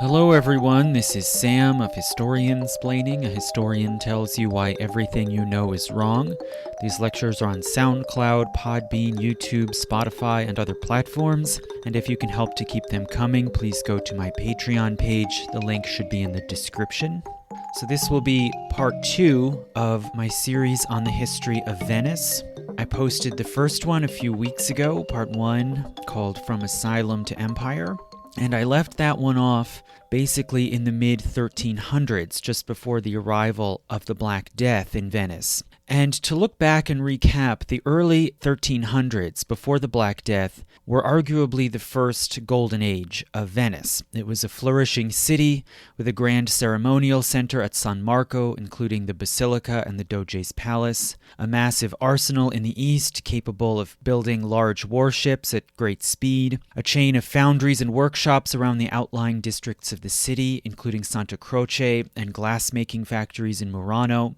Hello everyone, this is Sam of Historiansplaining. A historian tells you why everything you know is wrong. These lectures are on SoundCloud, Podbean, YouTube, Spotify, and other platforms. And if you can help to keep them coming, please go to my Patreon page. The link should be in the description. So this will be part 2 of my series on the history of Venice. I posted the first one a few weeks ago, part 1, called From Asylum to Empire. And I left that one off basically in the mid-1300s, just before the arrival of the Black Death in Venice. And to look back and recap, the early 1300s, before the Black Death, were arguably the first golden age of Venice. It was a flourishing city with a grand ceremonial center at San Marco, including the Basilica and the Doge's Palace, a massive arsenal in the east capable of building large warships at great speed, a chain of foundries and workshops around the outlying districts of the city, including Santa Croce and glass-making factories in Murano,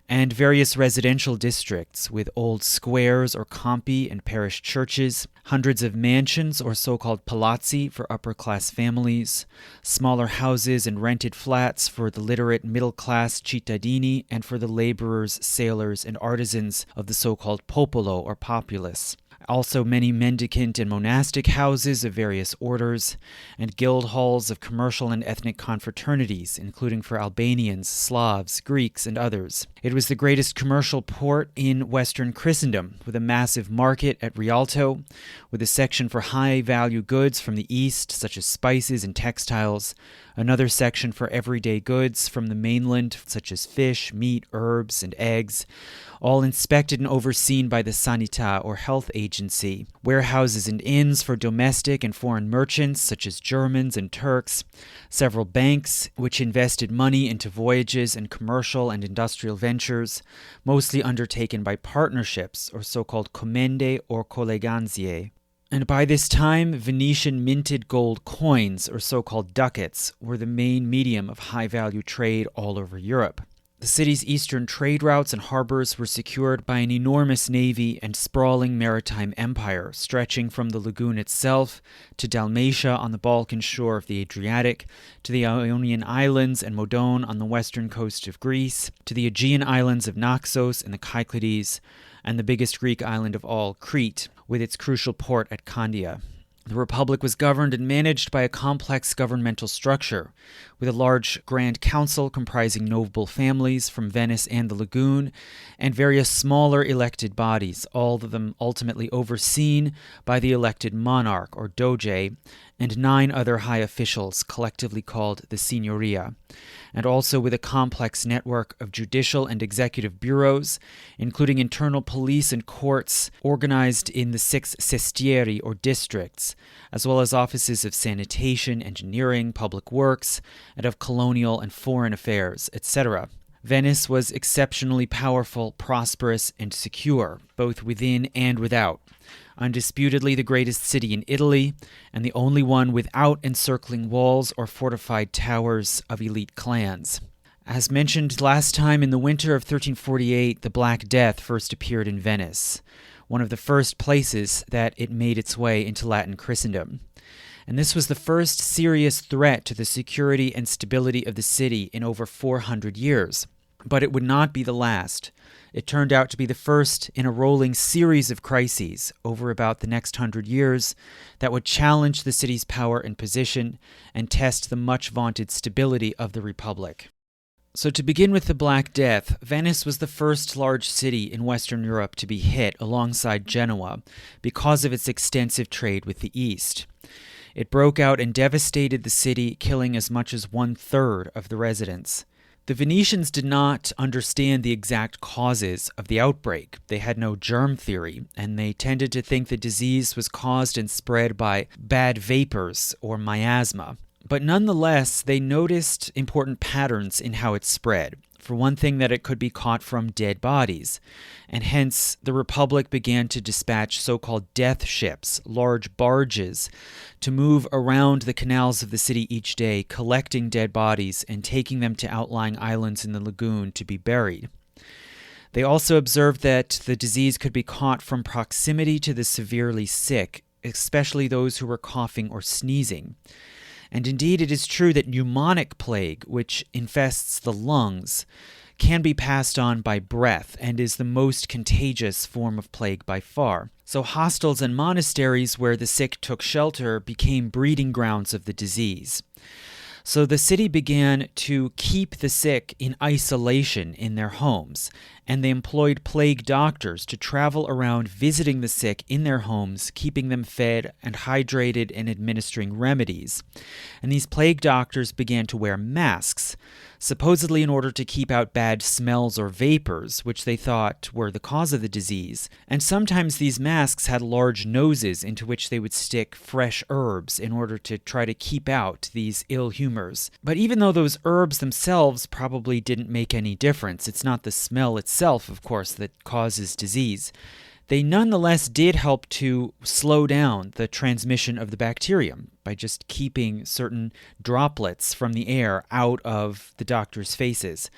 and various residential districts with old squares or campi and parish churches, hundreds of mansions or so-called palazzi for upper-class families, smaller houses and rented flats for the literate middle-class cittadini and for the laborers, sailors, and artisans of the so-called popolo or populace. Also many mendicant and monastic houses of various orders, and guild halls of commercial and ethnic confraternities, including for Albanians, Slavs, Greeks, and others. It was the greatest commercial port in Western Christendom, with a massive market at Rialto, with a section for high-value goods from the east, such as spices and textiles, another section for everyday goods from the mainland, such as fish, meat, herbs, and eggs, all inspected and overseen by the Sanità or health agency, warehouses and inns for domestic and foreign merchants, such as Germans and Turks, several banks which invested money into voyages and commercial and industrial ventures, mostly undertaken by partnerships or so-called commende or colleganzie. And by this time, Venetian minted gold coins, or so-called ducats, were the main medium of high-value trade all over Europe. The city's eastern trade routes and harbors were secured by an enormous navy and sprawling maritime empire, stretching from the lagoon itself to Dalmatia on the Balkan shore of the Adriatic, to the Ionian Islands and Modon on the western coast of Greece, to the Aegean islands of Naxos and the Cyclades, and the biggest Greek island of all, Crete, with its crucial port at Candia. The Republic was governed and managed by a complex governmental structure, with a large Grand Council comprising noble families from Venice and the lagoon, and various smaller elected bodies, all of them ultimately overseen by the elected monarch, or doge, and 9 other high officials, collectively called the Signoria, and also with a complex network of judicial and executive bureaus, including internal police and courts organized in the 6 sestieri, or districts, as well as offices of sanitation, engineering, public works, and of colonial and foreign affairs, etc. Venice was exceptionally powerful, prosperous, and secure, both within and without. Undisputedly the greatest city in Italy, and the only one without encircling walls or fortified towers of elite clans. As mentioned last time, in the winter of 1348, the Black Death first appeared in Venice, one of the first places that it made its way into Latin Christendom. And this was the first serious threat to the security and stability of the city in over 400 years. But it would not be the last. It turned out to be the first in a rolling series of crises over about the next 100 years that would challenge the city's power and position and test the much-vaunted stability of the Republic. So to begin with the Black Death, Venice was the first large city in Western Europe to be hit alongside Genoa because of its extensive trade with the East. It broke out and devastated the city, killing as much as 1/3 of the residents. The Venetians did not understand the exact causes of the outbreak. They had no germ theory, and they tended to think the disease was caused and spread by bad vapors or miasma. But nonetheless, they noticed important patterns in how it spread. For one thing, that it could be caught from dead bodies, and hence the Republic began to dispatch so-called death ships, large barges, to move around the canals of the city each day, collecting dead bodies and taking them to outlying islands in the lagoon to be buried. They also observed that the disease could be caught from proximity to the severely sick, especially those who were coughing or sneezing. And indeed, it is true that pneumonic plague, which infests the lungs, can be passed on by breath and is the most contagious form of plague by far. So hostels and monasteries where the sick took shelter became breeding grounds of the disease. So the city began to keep the sick in isolation in their homes, and they employed plague doctors to travel around visiting the sick in their homes, keeping them fed and hydrated and administering remedies. And these plague doctors began to wear masks, supposedly in order to keep out bad smells or vapors, which they thought were the cause of the disease. And sometimes these masks had large noses into which they would stick fresh herbs in order to try to keep out these ill humors. But even though those herbs themselves probably didn't make any difference, it's not the smell itself, of course, that causes disease, they nonetheless did help to slow down the transmission of the bacterium by just keeping certain droplets from the air out of the doctors' faces.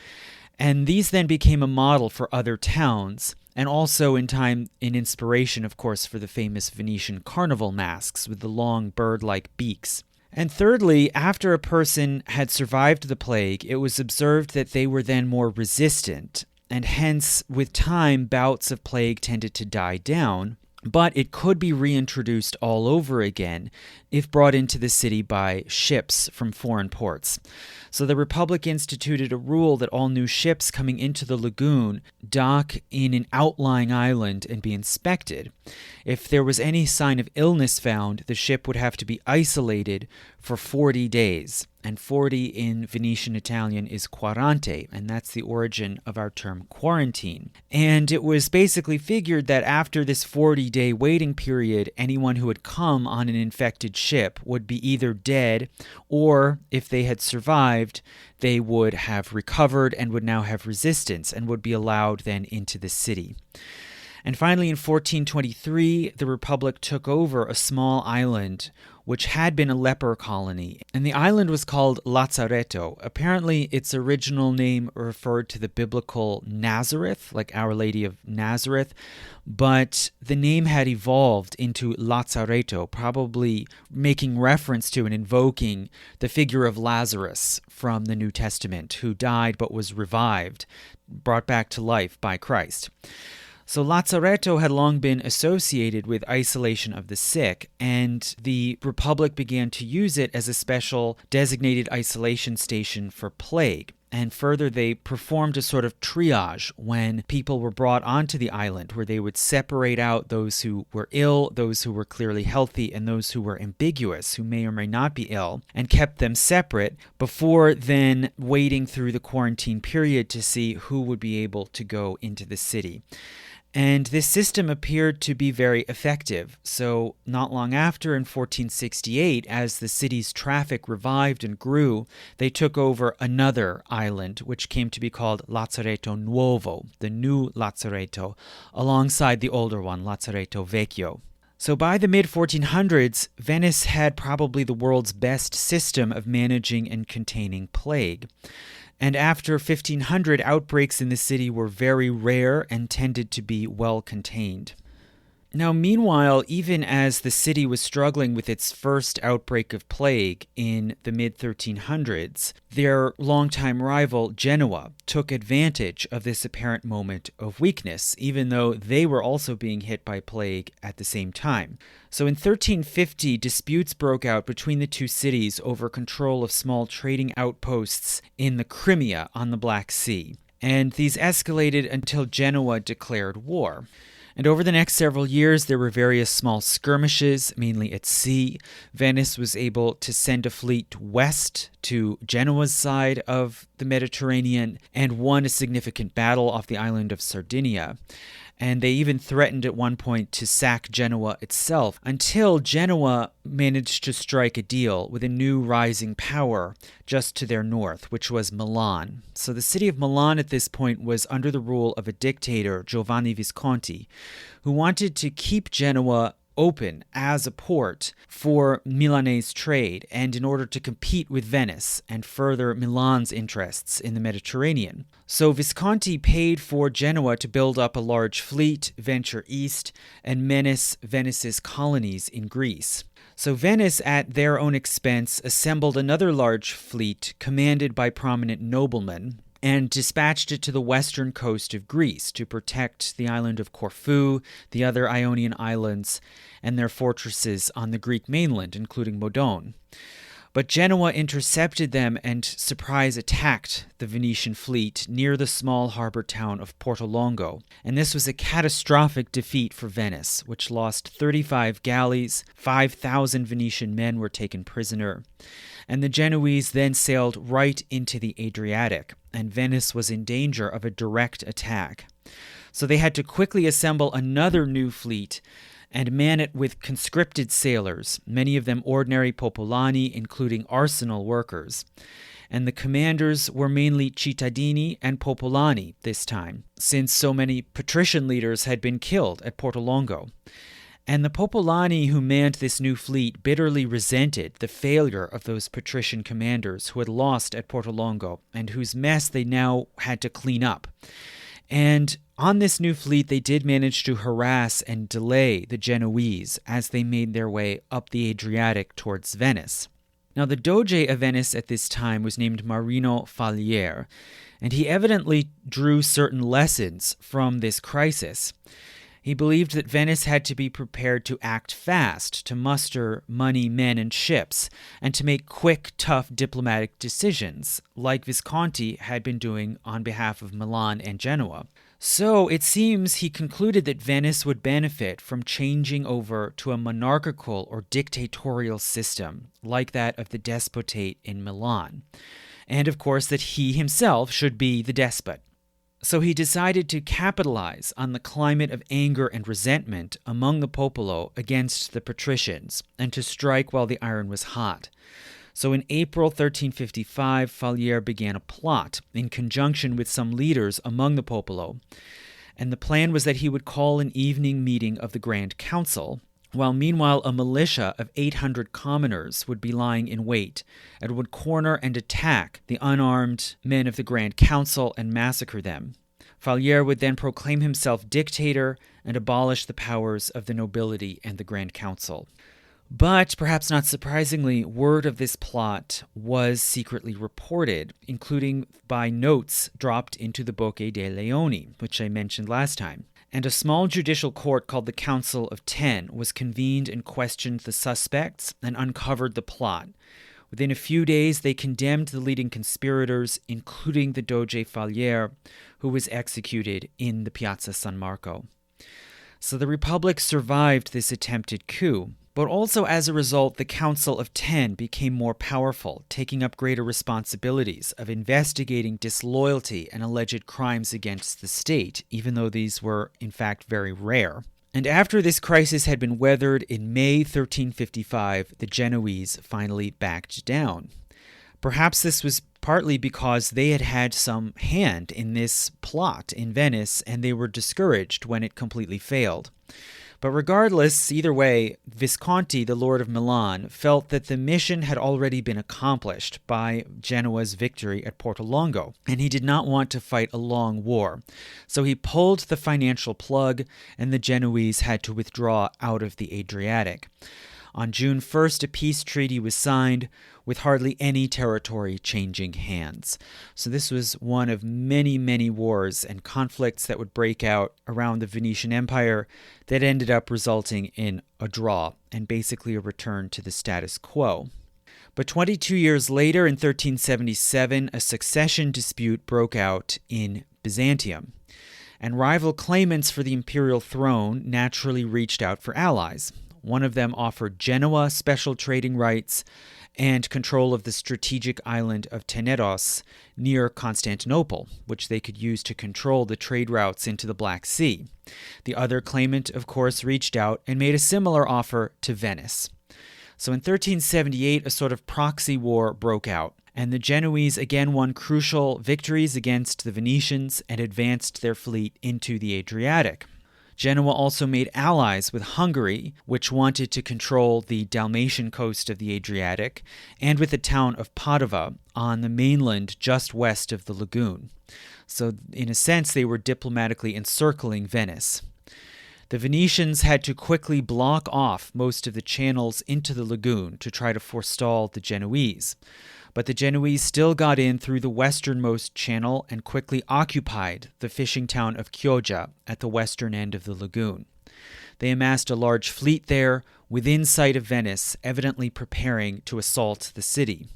And these then became a model for other towns, and also in time an inspiration, of course, for the famous Venetian carnival masks with the long bird-like beaks. And thirdly, after a person had survived the plague, it was observed that they were then more resistant, and hence, with time, bouts of plague tended to die down, but it could be reintroduced all over again if brought into the city by ships from foreign ports. So the Republic instituted a rule that all new ships coming into the lagoon dock in an outlying island and be inspected. If there was any sign of illness found, the ship would have to be isolated for 40 days. And 40 in Venetian Italian is quarante, and that's the origin of our term quarantine. And it was basically figured that after this 40-day waiting period, anyone who had come on an infected ship would be either dead, or if they had survived, they would have recovered and would now have resistance and would be allowed then into the city. And finally, in 1423, the Republic took over a small island which had been a leper colony, and the island was called Lazzaretto. Apparently, its original name referred to the biblical Nazareth, like Our Lady of Nazareth, but the name had evolved into Lazzaretto, probably making reference to and invoking the figure of Lazarus from the New Testament, who died but was revived, brought back to life by Christ. So Lazzaretto had long been associated with isolation of the sick, and the Republic began to use it as a special designated isolation station for plague. And further, they performed a sort of triage when people were brought onto the island, where they would separate out those who were ill, those who were clearly healthy, and those who were ambiguous, who may or may not be ill, and kept them separate before then waiting through the quarantine period to see who would be able to go into the city. And this system appeared to be very effective. So not long after, in 1468, as the city's traffic revived and grew, they took over another island, which came to be called Lazzaretto Nuovo, the new Lazzaretto, alongside the older one, Lazzaretto Vecchio. So by the mid-1400s, Venice had probably the world's best system of managing and containing plague. And after 1500, outbreaks in the city were very rare and tended to be well contained. Now, meanwhile, even as the city was struggling with its first outbreak of plague in the mid-1300s, their longtime rival, Genoa, took advantage of this apparent moment of weakness, even though they were also being hit by plague at the same time. So in 1350, disputes broke out between the two cities over control of small trading outposts in the Crimea on the Black Sea. And these escalated until Genoa declared war. And over the next several years, there were various small skirmishes, mainly at sea. Venice was able to send a fleet west to Genoa's side of the Mediterranean and won a significant battle off the island of Sardinia. And they even threatened at one point to sack Genoa itself, until Genoa managed to strike a deal with a new rising power just to their north, which was Milan. So the city of Milan at this point was under the rule of a dictator, Giovanni Visconti, who wanted to keep Genoa open as a port for Milanese trade and in order to compete with Venice and further Milan's interests in the Mediterranean. So Visconti paid for Genoa to build up a large fleet, venture east, and menace Venice's colonies in Greece. So Venice, at their own expense, assembled another large fleet commanded by prominent noblemen and dispatched it to the western coast of Greece to protect the island of Corfu, the other Ionian islands, and their fortresses on the Greek mainland, including Modon. But Genoa intercepted them and surprise attacked the Venetian fleet near the small harbor town of Portolongo. And this was a catastrophic defeat for Venice, which lost 35 galleys, 5,000 Venetian men were taken prisoner. And the Genoese then sailed right into the Adriatic, and Venice was in danger of a direct attack. So they had to quickly assemble another new fleet and man it with conscripted sailors, many of them ordinary popolani, including arsenal workers. And the commanders were mainly cittadini and popolani this time, since so many patrician leaders had been killed at Portolongo. And the popolani who manned this new fleet bitterly resented the failure of those patrician commanders who had lost at Portolongo and whose mess they now had to clean up. And on this new fleet, they did manage to harass and delay the Genoese as they made their way up the Adriatic towards Venice. Now, the Doge of Venice at this time was named Marino Falier, and he evidently drew certain lessons from this crisis. He believed that Venice had to be prepared to act fast, to muster money, men, and ships, and to make quick, tough diplomatic decisions, like Visconti had been doing on behalf of Milan and Genoa. So it seems he concluded that Venice would benefit from changing over to a monarchical or dictatorial system, like that of the despotate in Milan, and of course that he himself should be the despot. So he decided to capitalize on the climate of anger and resentment among the popolo against the patricians, and to strike while the iron was hot. So in April 1355, Falier began a plot in conjunction with some leaders among the popolo, and the plan was that he would call an evening meeting of the Grand Council, while meanwhile a militia of 800 commoners would be lying in wait and would corner and attack the unarmed men of the Grand Council and massacre them. Falier would then proclaim himself dictator and abolish the powers of the nobility and the Grand Council. But, perhaps not surprisingly, word of this plot was secretly reported, including by notes dropped into the Bocche dei Leoni, which I mentioned last time. And a small judicial court called the Council of Ten was convened and questioned the suspects and uncovered the plot. Within a few days, they condemned the leading conspirators, including the Doge Falier, who was executed in the Piazza San Marco. So the Republic survived this attempted coup. But also as a result, the Council of Ten became more powerful, taking up greater responsibilities of investigating disloyalty and alleged crimes against the state, even though these were, in fact, very rare. And after this crisis had been weathered, in May 1355, the Genoese finally backed down. Perhaps this was partly because they had had some hand in this plot in Venice, and they were discouraged when it completely failed. But regardless, either way, Visconti, the Lord of Milan, felt that the mission had already been accomplished by Genoa's victory at Portolongo, and he did not want to fight a long war. So he pulled the financial plug, and the Genoese had to withdraw out of the Adriatic. On June 1st, a peace treaty was signed, with hardly any territory changing hands. So this was one of many, many wars and conflicts that would break out around the Venetian Empire that ended up resulting in a draw and basically a return to the status quo. But 22 years later, in 1377, a succession dispute broke out in Byzantium, and rival claimants for the imperial throne naturally reached out for allies. One of them offered Genoa special trading rights and control of the strategic island of Tenedos near Constantinople, which they could use to control the trade routes into the Black Sea. The other claimant, of course, reached out and made a similar offer to Venice. So in 1378, a sort of proxy war broke out, and the Genoese again won crucial victories against the Venetians and advanced their fleet into the Adriatic. Genoa also made allies with Hungary, which wanted to control the Dalmatian coast of the Adriatic, and with the town of Padova on the mainland just west of the lagoon. So, in a sense, they were diplomatically encircling Venice. The Venetians had to quickly block off most of the channels into the lagoon to try to forestall the Genoese. But the Genoese still got in through the westernmost channel and quickly occupied the fishing town of Chioggia at the western end of the lagoon. They amassed a large fleet there, within sight of Venice, evidently preparing to assault the city.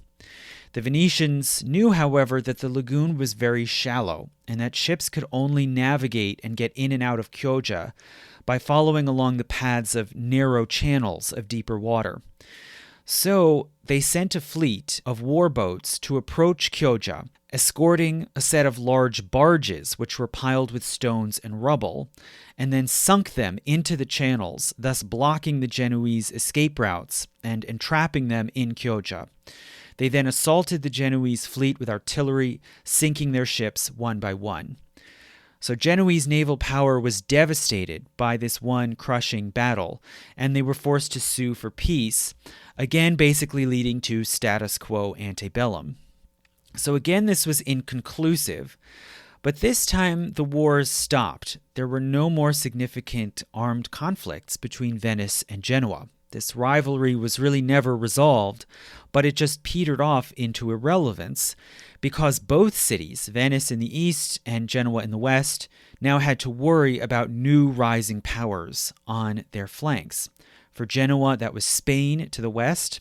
The Venetians knew, however, that the lagoon was very shallow and that ships could only navigate and get in and out of Chioggia by following along the paths of narrow channels of deeper water. So they sent a fleet of warboats to approach Chioggia, escorting a set of large barges which were piled with stones and rubble, and then sunk them into the channels, thus blocking the Genoese escape routes and entrapping them in Chioggia. They then assaulted the Genoese fleet with artillery, sinking their ships one by one. So Genoese naval power was devastated by this one crushing battle, and they were forced to sue for peace, again basically leading to status quo ante bellum. So again, this was inconclusive, but this time the wars stopped. There were no more significant armed conflicts between Venice and Genoa. This rivalry was really never resolved, but it just petered off into irrelevance because both cities, Venice in the east and Genoa in the west, now had to worry about new rising powers on their flanks. For Genoa, that was Spain to the west,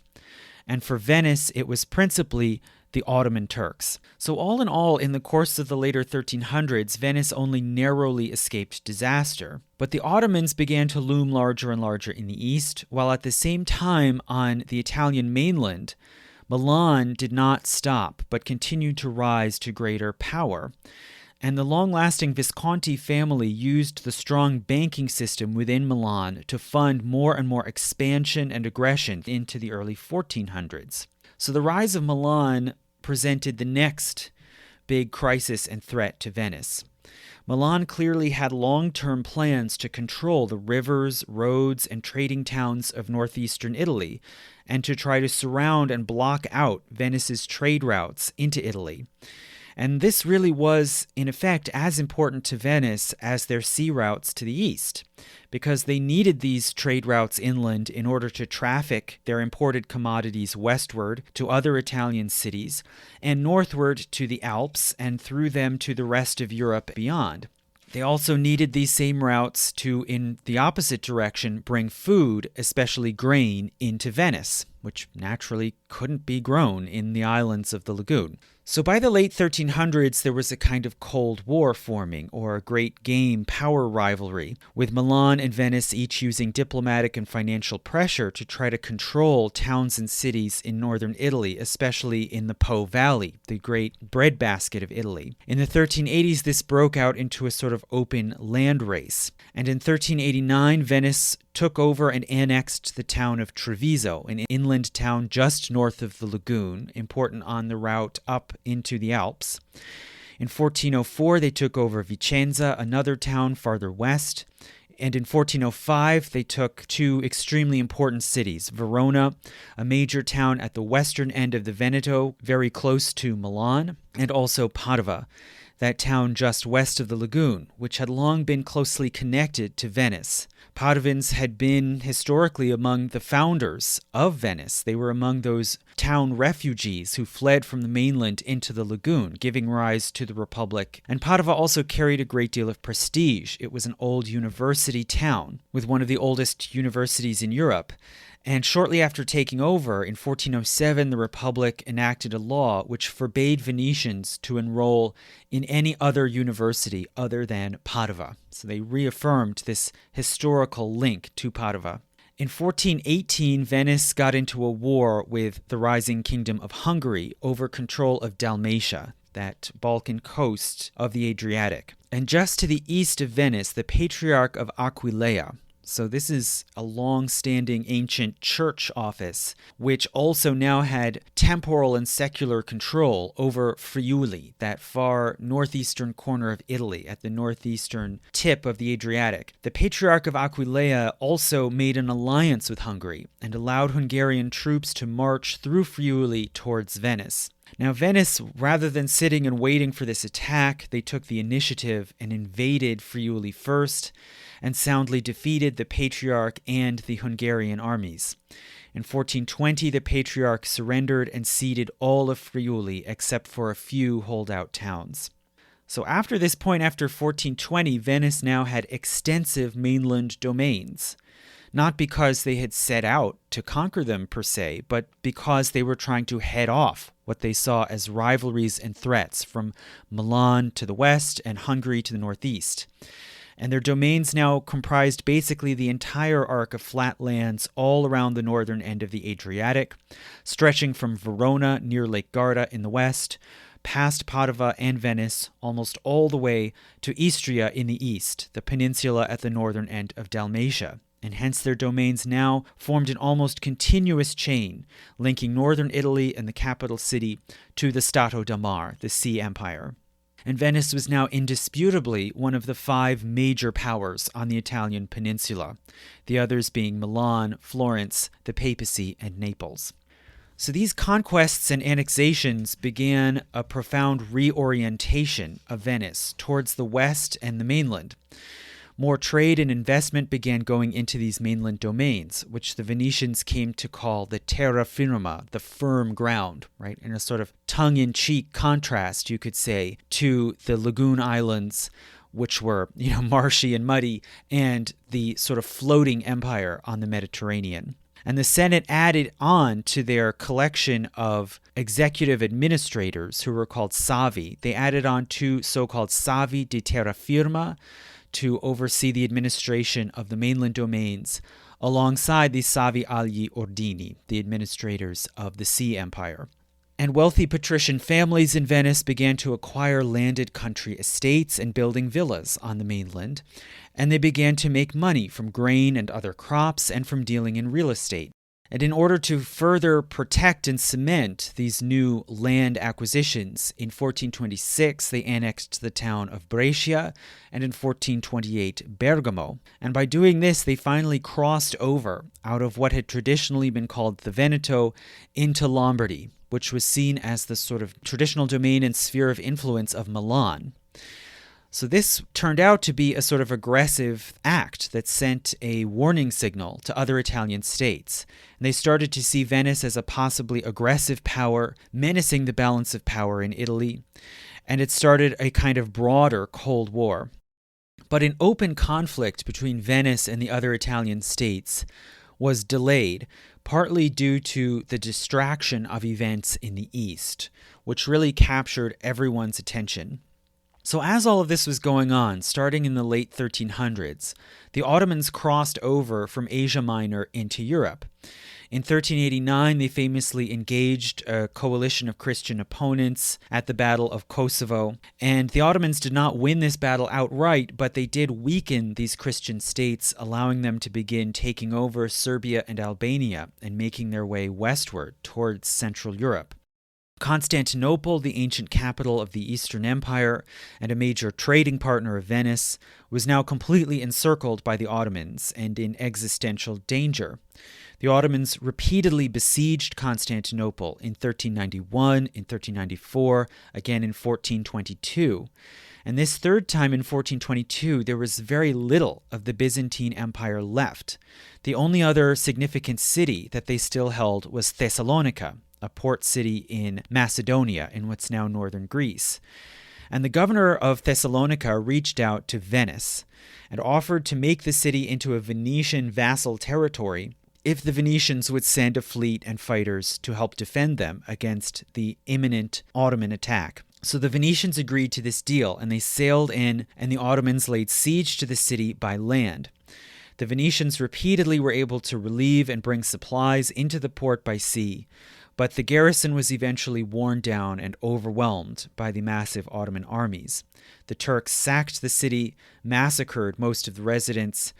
and for Venice, it was principally the Ottoman Turks. So all in all, in the course of the later 1300s, Venice only narrowly escaped disaster. But the Ottomans began to loom larger and larger in the east, while at the same time on the Italian mainland, Milan did not stop, but continued to rise to greater power. And the long-lasting Visconti family used the strong banking system within Milan to fund more and more expansion and aggression into the early 1400s. So the rise of Milan presented the next big crisis and threat to Venice. Milan clearly had long-term plans to control the rivers, roads, and trading towns of northeastern Italy, and to try to surround and block out Venice's trade routes into Italy. And this really was, in effect, as important to Venice as their sea routes to the east, because they needed these trade routes inland in order to traffic their imported commodities westward to other Italian cities, and northward to the Alps, and through them to the rest of Europe beyond. They also needed these same routes to, in the opposite direction, bring food, especially grain, into Venice, which naturally couldn't be grown in the islands of the lagoon. So by the late 1300s, there was a kind of Cold War forming, or a great game power rivalry, with Milan and Venice each using diplomatic and financial pressure to try to control towns and cities in northern Italy, especially in the Po Valley, the great breadbasket of Italy. In the 1380s, this broke out into a sort of open land race. And in 1389, Venice took over and annexed the town of Treviso, an inland town just north of the lagoon, important on the route up into the Alps. In 1404, they took over Vicenza, another town farther west. And in 1405, they took two extremely important cities, Verona, a major town at the western end of the Veneto, very close to Milan, and also Padova, that town just west of the lagoon, which had long been closely connected to Venice. Padovans had been historically among the founders of Venice. They were among those town refugees who fled from the mainland into the lagoon, giving rise to the Republic. And Padova also carried a great deal of prestige. It was an old university town, with one of the oldest universities in Europe. And shortly after taking over, in 1407, the Republic enacted a law which forbade Venetians to enroll in any other university other than Padova. So they reaffirmed this historical link to Padova. In 1418, Venice got into a war with the rising Kingdom of Hungary over control of Dalmatia, that Balkan coast of the Adriatic. And just to the east of Venice, the Patriarch of Aquileia, so this is a long-standing ancient church office, which also now had temporal and secular control over Friuli, that far northeastern corner of Italy, at the northeastern tip of the Adriatic. The Patriarch of Aquileia also made an alliance with Hungary and allowed Hungarian troops to march through Friuli towards Venice. Now, Venice, rather than sitting and waiting for this attack, they took the initiative and invaded Friuli first, and soundly defeated the Patriarch and the Hungarian armies. In 1420, the Patriarch surrendered and ceded all of Friuli except for a few holdout towns. So after this point, after 1420, Venice now had extensive mainland domains, not because they had set out to conquer them per se, but because they were trying to head off what they saw as rivalries and threats from Milan to the west and Hungary to the northeast. And their domains now comprised basically the entire arc of flat lands all around the northern end of the Adriatic, stretching from Verona near Lake Garda in the west, past Padua and Venice, almost all the way to Istria in the east, the peninsula at the northern end of Dalmatia. And hence their domains now formed an almost continuous chain, linking northern Italy and the capital city to the Stato da Mar, the Sea Empire. And Venice was now indisputably one of the 5 major powers on the Italian peninsula, the others being Milan, Florence, the papacy, and Naples. So these conquests and annexations began a profound reorientation of Venice towards the west and the mainland. More trade and investment began going into these mainland domains, which the Venetians came to call the terra firma, the firm ground, right? In a sort of tongue-in-cheek contrast, you could say, to the lagoon islands, which were, marshy and muddy, and the sort of floating empire on the Mediterranean. And the Senate added on to their collection of executive administrators who were called savi. They added on 2 so-called savi di terra firma, to oversee the administration of the mainland domains, alongside the Savi agli Ordini, the administrators of the Sea Empire. And wealthy patrician families in Venice began to acquire landed country estates and building villas on the mainland, and they began to make money from grain and other crops and from dealing in real estate. And in order to further protect and cement these new land acquisitions, in 1426 they annexed the town of Brescia, and in 1428 Bergamo. And by doing this, they finally crossed over out of what had traditionally been called the Veneto into Lombardy, which was seen as the sort of traditional domain and sphere of influence of Milan. So this turned out to be a sort of aggressive act that sent a warning signal to other Italian states. And they started to see Venice as a possibly aggressive power, menacing the balance of power in Italy. And it started a kind of broader Cold War. But an open conflict between Venice and the other Italian states was delayed, partly due to the distraction of events in the East, which really captured everyone's attention. So as all of this was going on, starting in the late 1300s, the Ottomans crossed over from Asia Minor into Europe. In 1389, they famously engaged a coalition of Christian opponents at the Battle of Kosovo, and the Ottomans did not win this battle outright, but they did weaken these Christian states, allowing them to begin taking over Serbia and Albania and making their way westward towards Central Europe. Constantinople, the ancient capital of the Eastern Empire and a major trading partner of Venice, was now completely encircled by the Ottomans and in existential danger. The Ottomans repeatedly besieged Constantinople in 1391, in 1394, again in 1422. And this third time in 1422, there was very little of the Byzantine Empire left. The only other significant city that they still held was Thessalonica, a port city in Macedonia, in what's now northern Greece. And the governor of Thessalonica reached out to Venice and offered to make the city into a Venetian vassal territory if the Venetians would send a fleet and fighters to help defend them against the imminent Ottoman attack. So the Venetians agreed to this deal, and they sailed in, and the Ottomans laid siege to the city by land. The Venetians repeatedly were able to relieve and bring supplies into the port by sea, but the garrison was eventually worn down and overwhelmed by the massive Ottoman armies. The Turks sacked the city, massacred most of the residents,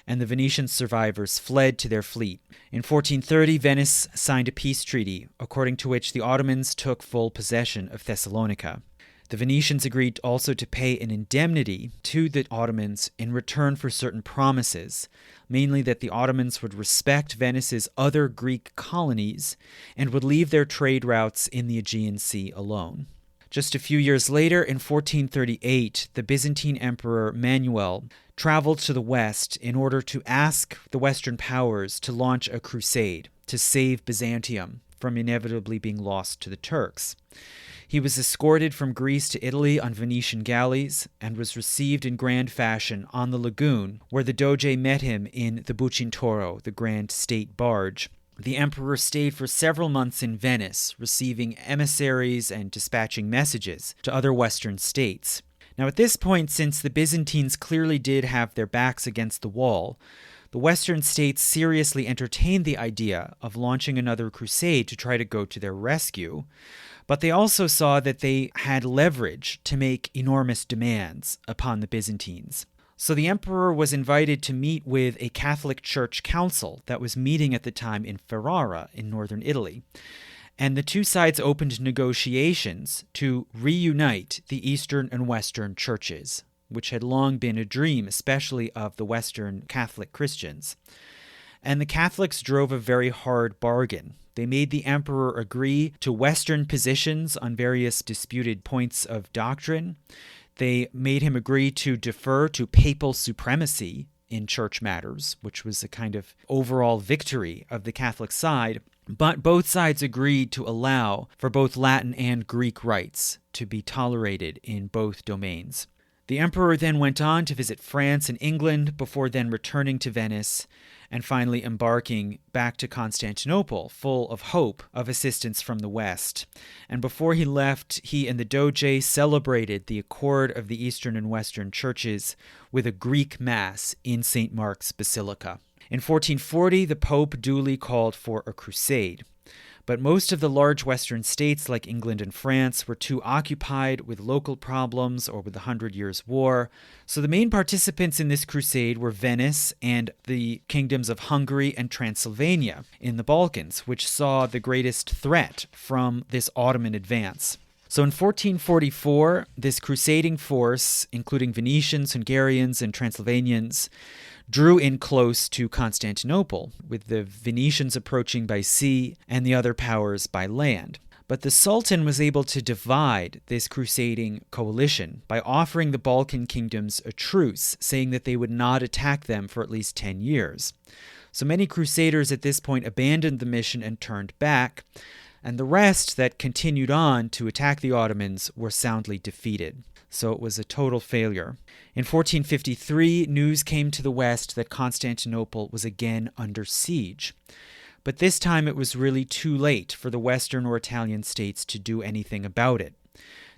and the Venetian survivors fled to their fleet. In 1430, Venice signed a peace treaty, according to which the Ottomans took full possession of Thessalonica. The Venetians agreed also to pay an indemnity to the Ottomans in return for certain promises, mainly that the Ottomans would respect Venice's other Greek colonies and would leave their trade routes in the Aegean Sea alone. Just a few years later, in 1438, the Byzantine Emperor Manuel traveled to the west in order to ask the Western powers to launch a crusade to save Byzantium from inevitably being lost to the Turks. He was escorted from Greece to Italy on Venetian galleys and was received in grand fashion on the lagoon, where the Doge met him in the Bucintoro, the grand state barge. The emperor stayed for several months in Venice, receiving emissaries and dispatching messages to other Western states. Now, at this point, since the Byzantines clearly did have their backs against the wall, the Western states seriously entertained the idea of launching another crusade to try to go to their rescue, but they also saw that they had leverage to make enormous demands upon the Byzantines. So the emperor was invited to meet with a Catholic Church council that was meeting at the time in Ferrara in northern Italy. And the two sides opened negotiations to reunite the Eastern and Western churches, which had long been a dream, especially of the Western Catholic Christians. And the Catholics drove a very hard bargain. They made the emperor agree to Western positions on various disputed points of doctrine. They made him agree to defer to papal supremacy in church matters, which was a kind of overall victory of the Catholic side. But both sides agreed to allow for both Latin and Greek rites to be tolerated in both domains. The emperor then went on to visit France and England before then returning to Venice and finally embarking back to Constantinople, full of hope of assistance from the West. And before he left, he and the Doge celebrated the accord of the Eastern and Western churches with a Greek Mass in St. Mark's Basilica. In 1440, the Pope duly called for a crusade. But most of the large Western states like England and France were too occupied with local problems or with the 100 Years' War. So the main participants in this crusade were Venice and the kingdoms of Hungary and Transylvania in the Balkans, which saw the greatest threat from this Ottoman advance. So in 1444, this crusading force, including Venetians, Hungarians, and Transylvanians, drew in close to Constantinople, with the Venetians approaching by sea and the other powers by land. But the Sultan was able to divide this crusading coalition by offering the Balkan kingdoms a truce, saying that they would not attack them for at least 10 years. So many crusaders at this point abandoned the mission and turned back, and the rest that continued on to attack the Ottomans were soundly defeated. So it was a total failure. In 1453, news came to the West that Constantinople was again under siege. But this time it was really too late for the Western or Italian states to do anything about it.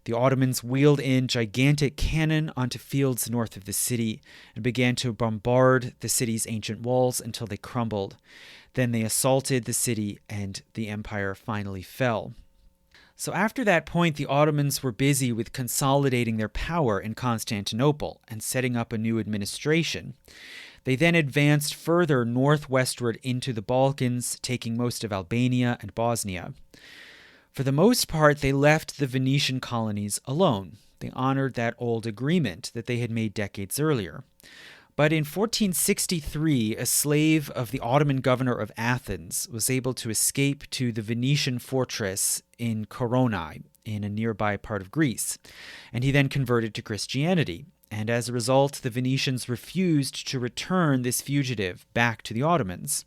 The Ottomans wheeled in gigantic cannon onto fields north of the city and began to bombard the city's ancient walls until they crumbled. Then they assaulted the city and the empire finally fell. So after that point, the Ottomans were busy with consolidating their power in Constantinople and setting up a new administration. They then advanced further northwestward into the Balkans, taking most of Albania and Bosnia. For the most part, they left the Venetian colonies alone. They honored that old agreement that they had made decades earlier. But in 1463, a slave of the Ottoman governor of Athens was able to escape to the Venetian fortress in Koronae, in a nearby part of Greece, and he then converted to Christianity. And as a result, the Venetians refused to return this fugitive back to the Ottomans.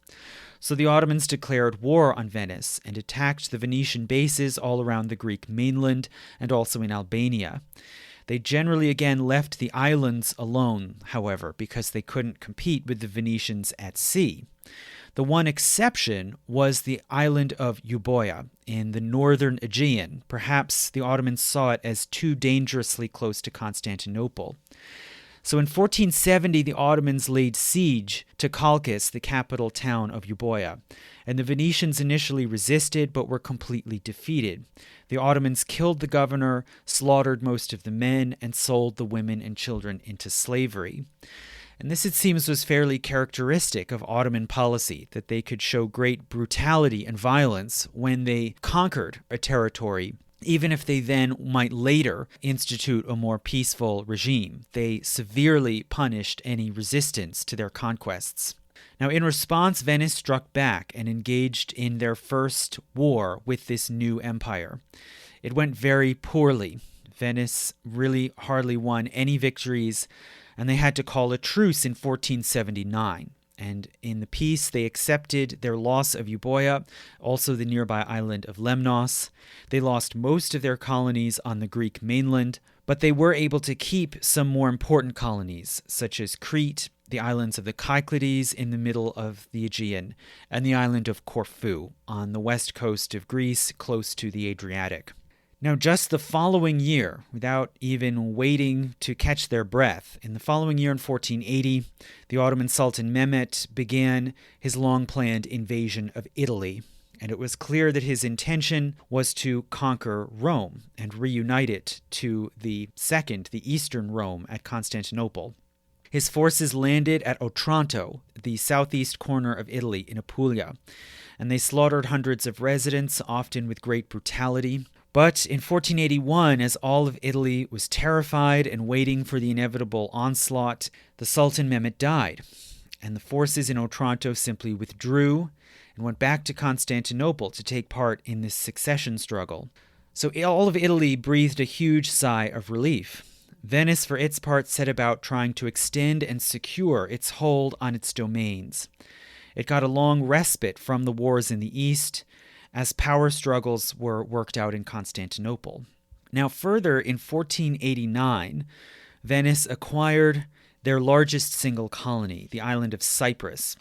So the Ottomans declared war on Venice and attacked the Venetian bases all around the Greek mainland and also in Albania. They generally again left the islands alone, however, because they couldn't compete with the Venetians at sea. The one exception was the island of Euboea in the northern Aegean. Perhaps the Ottomans saw it as too dangerously close to Constantinople. So in 1470, the Ottomans laid siege to Chalkis, the capital town of Euboea, and the Venetians initially resisted but were completely defeated. The Ottomans killed the governor, slaughtered most of the men, and sold the women and children into slavery. And this, it seems, was fairly characteristic of Ottoman policy, that they could show great brutality and violence when they conquered a territory, even if they then might later institute a more peaceful regime. They severely punished any resistance to their conquests. Now, in response, Venice struck back and engaged in their first war with this new empire. It went very poorly. Venice really hardly won any victories, and they had to call a truce in 1479. And in the peace, they accepted their loss of Euboea, also the nearby island of Lemnos. They lost most of their colonies on the Greek mainland, but they were able to keep some more important colonies, such as Crete, the islands of the Cyclades in the middle of the Aegean, and the island of Corfu on the west coast of Greece, close to the Adriatic. Now, just the following year, without even waiting to catch their breath, in the following year in 1480, the Ottoman Sultan Mehmet began his long-planned invasion of Italy, and it was clear that his intention was to conquer Rome and reunite it to the Eastern Rome at Constantinople. His forces landed at Otranto, the southeast corner of Italy in Apulia, and they slaughtered hundreds of residents, often with great brutality. But in 1481, as all of Italy was terrified and waiting for the inevitable onslaught, the Sultan Mehmet died, and the forces in Otranto simply withdrew and went back to Constantinople to take part in this succession struggle. So all of Italy breathed a huge sigh of relief. Venice, for its part, set about trying to extend and secure its hold on its domains. It got a long respite from the wars in the east, as power struggles were worked out in Constantinople. Now further, in 1489, Venice acquired their largest single colony, the island of Cyprus.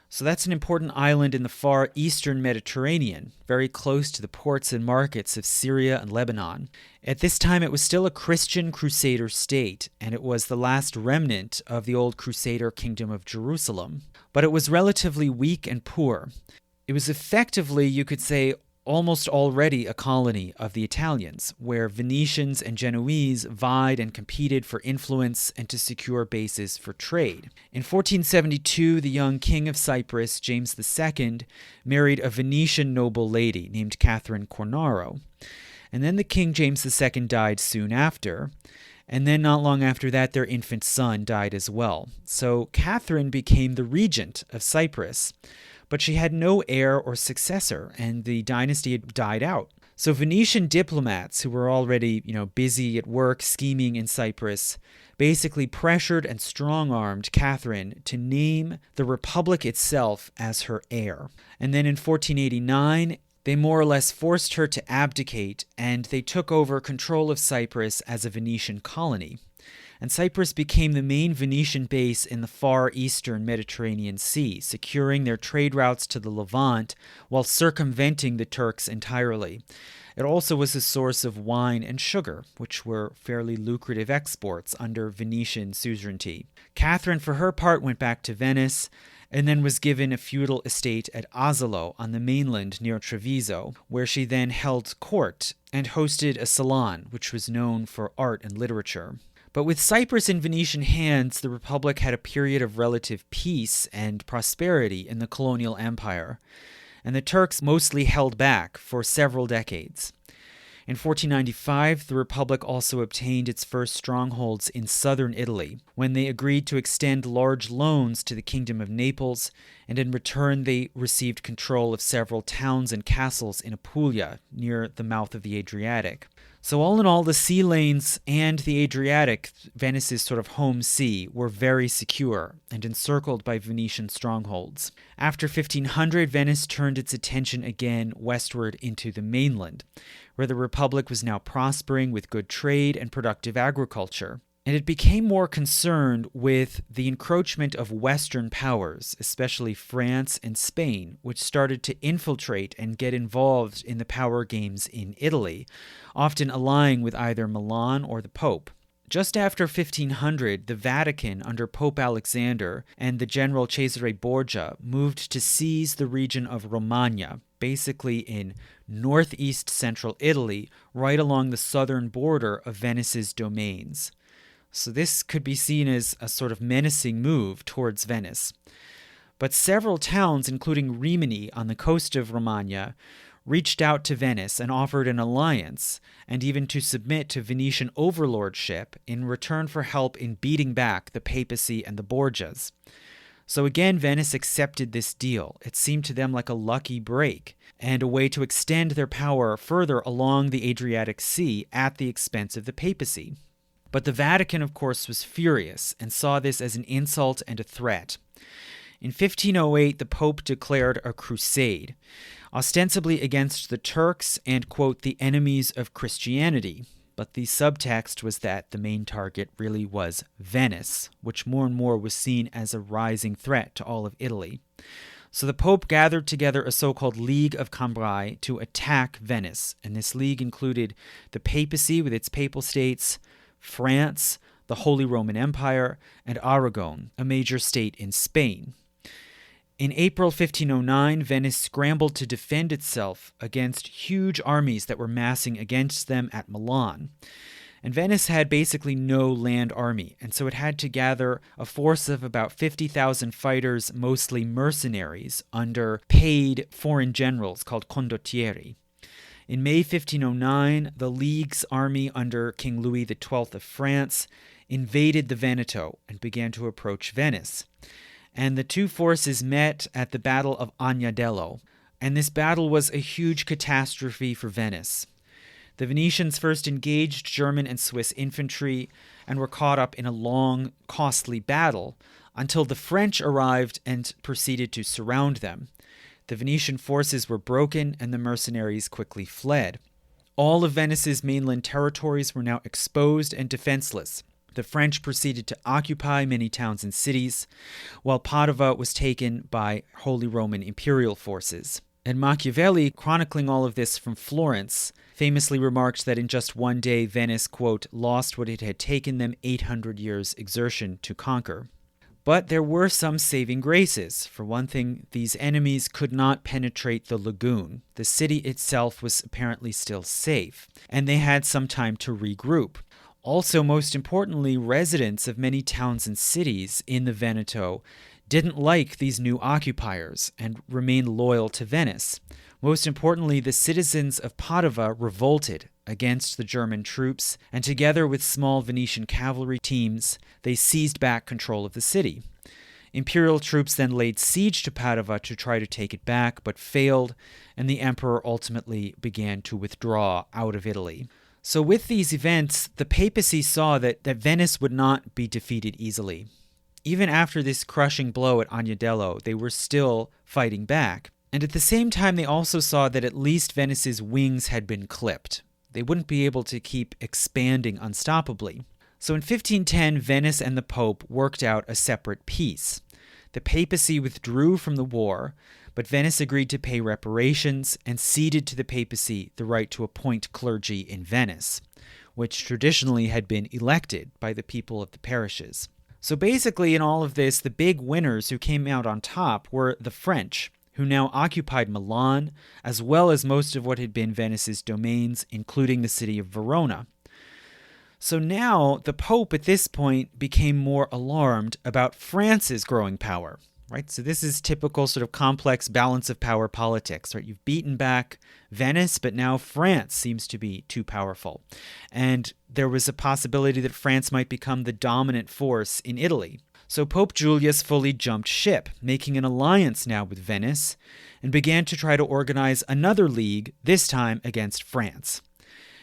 So that's an important island in the far eastern Mediterranean, very close to the ports and markets of Syria and Lebanon. At this time, it was still a Christian crusader state, and it was the last remnant of the old crusader kingdom of Jerusalem. But it was relatively weak and poor. It was effectively, you could say, almost already a colony of the Italians, where Venetians and Genoese vied and competed for influence and to secure bases for trade. In 1472, the young king of Cyprus, James II, married a Venetian noble lady named Catherine Cornaro. And then the king James II died soon after, and then not long after that, their infant son died as well. So Catherine became the regent of Cyprus, but she had no heir or successor, and the dynasty had died out. So Venetian diplomats who were already, busy at work, scheming in Cyprus, basically pressured and strong-armed Catherine to name the republic itself as her heir. And then in 1489, they more or less forced her to abdicate, and they took over control of Cyprus as a Venetian colony. And Cyprus became the main Venetian base in the far eastern Mediterranean Sea, securing their trade routes to the Levant while circumventing the Turks entirely. It also was a source of wine and sugar, which were fairly lucrative exports under Venetian suzerainty. Catherine, for her part, went back to Venice and then was given a feudal estate at Asolo on the mainland near Treviso, where she then held court and hosted a salon, which was known for art and literature. But with Cyprus in Venetian hands, the Republic had a period of relative peace and prosperity in the colonial empire, and the Turks mostly held back for several decades. In 1495, the Republic also obtained its first strongholds in southern Italy, when they agreed to extend large loans to the Kingdom of Naples, and in return they received control of several towns and castles in Apulia, near the mouth of the Adriatic. So all in all, the sea lanes and the Adriatic, Venice's sort of home sea, were very secure and encircled by Venetian strongholds. After 1500, Venice turned its attention again westward into the mainland, where the Republic was now prospering with good trade and productive agriculture. And it became more concerned with the encroachment of Western powers, especially France and Spain, which started to infiltrate and get involved in the power games in Italy, often allying with either Milan or the Pope. Just after 1500, the Vatican, under Pope Alexander and the General Cesare Borgia, moved to seize the region of Romagna, basically in northeast central Italy, right along the southern border of Venice's domains. So this could be seen as a sort of menacing move towards Venice. But several towns, including Rimini on the coast of Romagna, reached out to Venice and offered an alliance, and even to submit to Venetian overlordship in return for help in beating back the papacy and the Borgias. So again, Venice accepted this deal. It seemed to them like a lucky break and a way to extend their power further along the Adriatic Sea at the expense of the papacy. But the Vatican, of course, was furious and saw this as an insult and a threat. In 1508, the Pope declared a crusade, ostensibly against the Turks and, quote, the enemies of Christianity. But the subtext was that the main target really was Venice, which more and more was seen as a rising threat to all of Italy. So the Pope gathered together a so-called League of Cambrai to attack Venice, and this league included the papacy with its papal states, France, the Holy Roman Empire, and Aragon, a major state in Spain. In April 1509, Venice scrambled to defend itself against huge armies that were massing against them at Milan. And Venice had basically no land army, and so it had to gather a force of about 50,000 fighters, mostly mercenaries, under paid foreign generals called condottieri. In May 1509, the League's army under King Louis XII of France invaded the Veneto and began to approach Venice. And the two forces met at the Battle of Agnadello, and this battle was a huge catastrophe for Venice. The Venetians first engaged German and Swiss infantry and were caught up in a long, costly battle until the French arrived and proceeded to surround them. The Venetian forces were broken and the mercenaries quickly fled. All of Venice's mainland territories were now exposed and defenseless. The French proceeded to occupy many towns and cities, while Padova was taken by Holy Roman imperial forces. And Machiavelli, chronicling all of this from Florence, famously remarked that in just one day Venice, quote, lost what it had taken them 800 years' exertion to conquer. But there were some saving graces. For one thing, these enemies could not penetrate the lagoon. The city itself was apparently still safe, and they had some time to regroup. Also, most importantly, residents of many towns and cities in the Veneto didn't like these new occupiers and remained loyal to Venice. Most importantly, the citizens of Padova revolted against the German troops, and together with small Venetian cavalry teams, they seized back control of the city. Imperial troops then laid siege to Padova to try to take it back, but failed, and the emperor ultimately began to withdraw out of Italy. So with these events, the papacy saw that Venice would not be defeated easily. Even after this crushing blow at Agnadello, they were still fighting back. And at the same time, they also saw that at least Venice's wings had been clipped. They wouldn't be able to keep expanding unstoppably. So in 1510, Venice and the Pope worked out a separate peace. The papacy withdrew from the war, but Venice agreed to pay reparations and ceded to the papacy the right to appoint clergy in Venice, which traditionally had been elected by the people of the parishes. So basically in all of this, the big winners who came out on top were the French, who now occupied Milan, as well as most of what had been Venice's domains, including the city of Verona. So now the Pope at this point became more alarmed about France's growing power. Right? So this is typical sort of complex balance of power politics, right? You've beaten back Venice, but now France seems to be too powerful. And there was a possibility that France might become the dominant force in Italy. So Pope Julius fully jumped ship, making an alliance now with Venice, and began to try to organize another league, this time against France.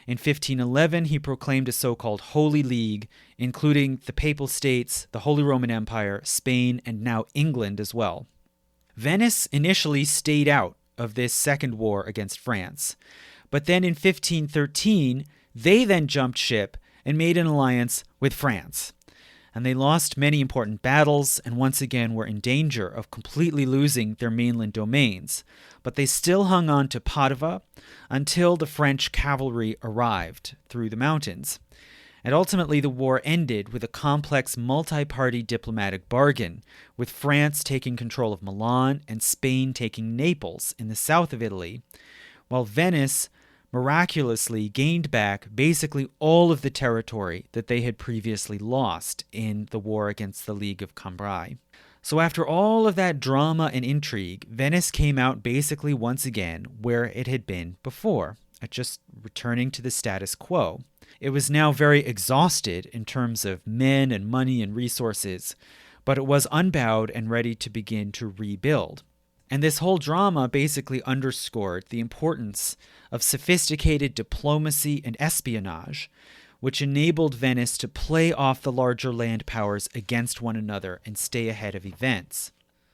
In 1511, he proclaimed a so-called Holy League, including the Papal States, the Holy Roman Empire, Spain, and now England as well. Venice initially stayed out of this second war against France, but then in 1513, they then jumped ship and made an alliance with France. And they lost many important battles and once again were in danger of completely losing their mainland domains. But they still hung on to Padova until the French cavalry arrived through the mountains. And ultimately the war ended with a complex multi-party diplomatic bargain, with France taking control of Milan and Spain taking Naples in the south of Italy, while Venice miraculously gained back basically all of the territory that they had previously lost in the war against the League of Cambrai. So after all of that drama and intrigue, Venice came out basically once again where it had been before, just returning to the status quo. It was now very exhausted in terms of men and money and resources, but it was unbowed and ready to begin to rebuild. And this whole drama basically underscored the importance of sophisticated diplomacy and espionage, which enabled Venice to play off the larger land powers against one another and stay ahead of events.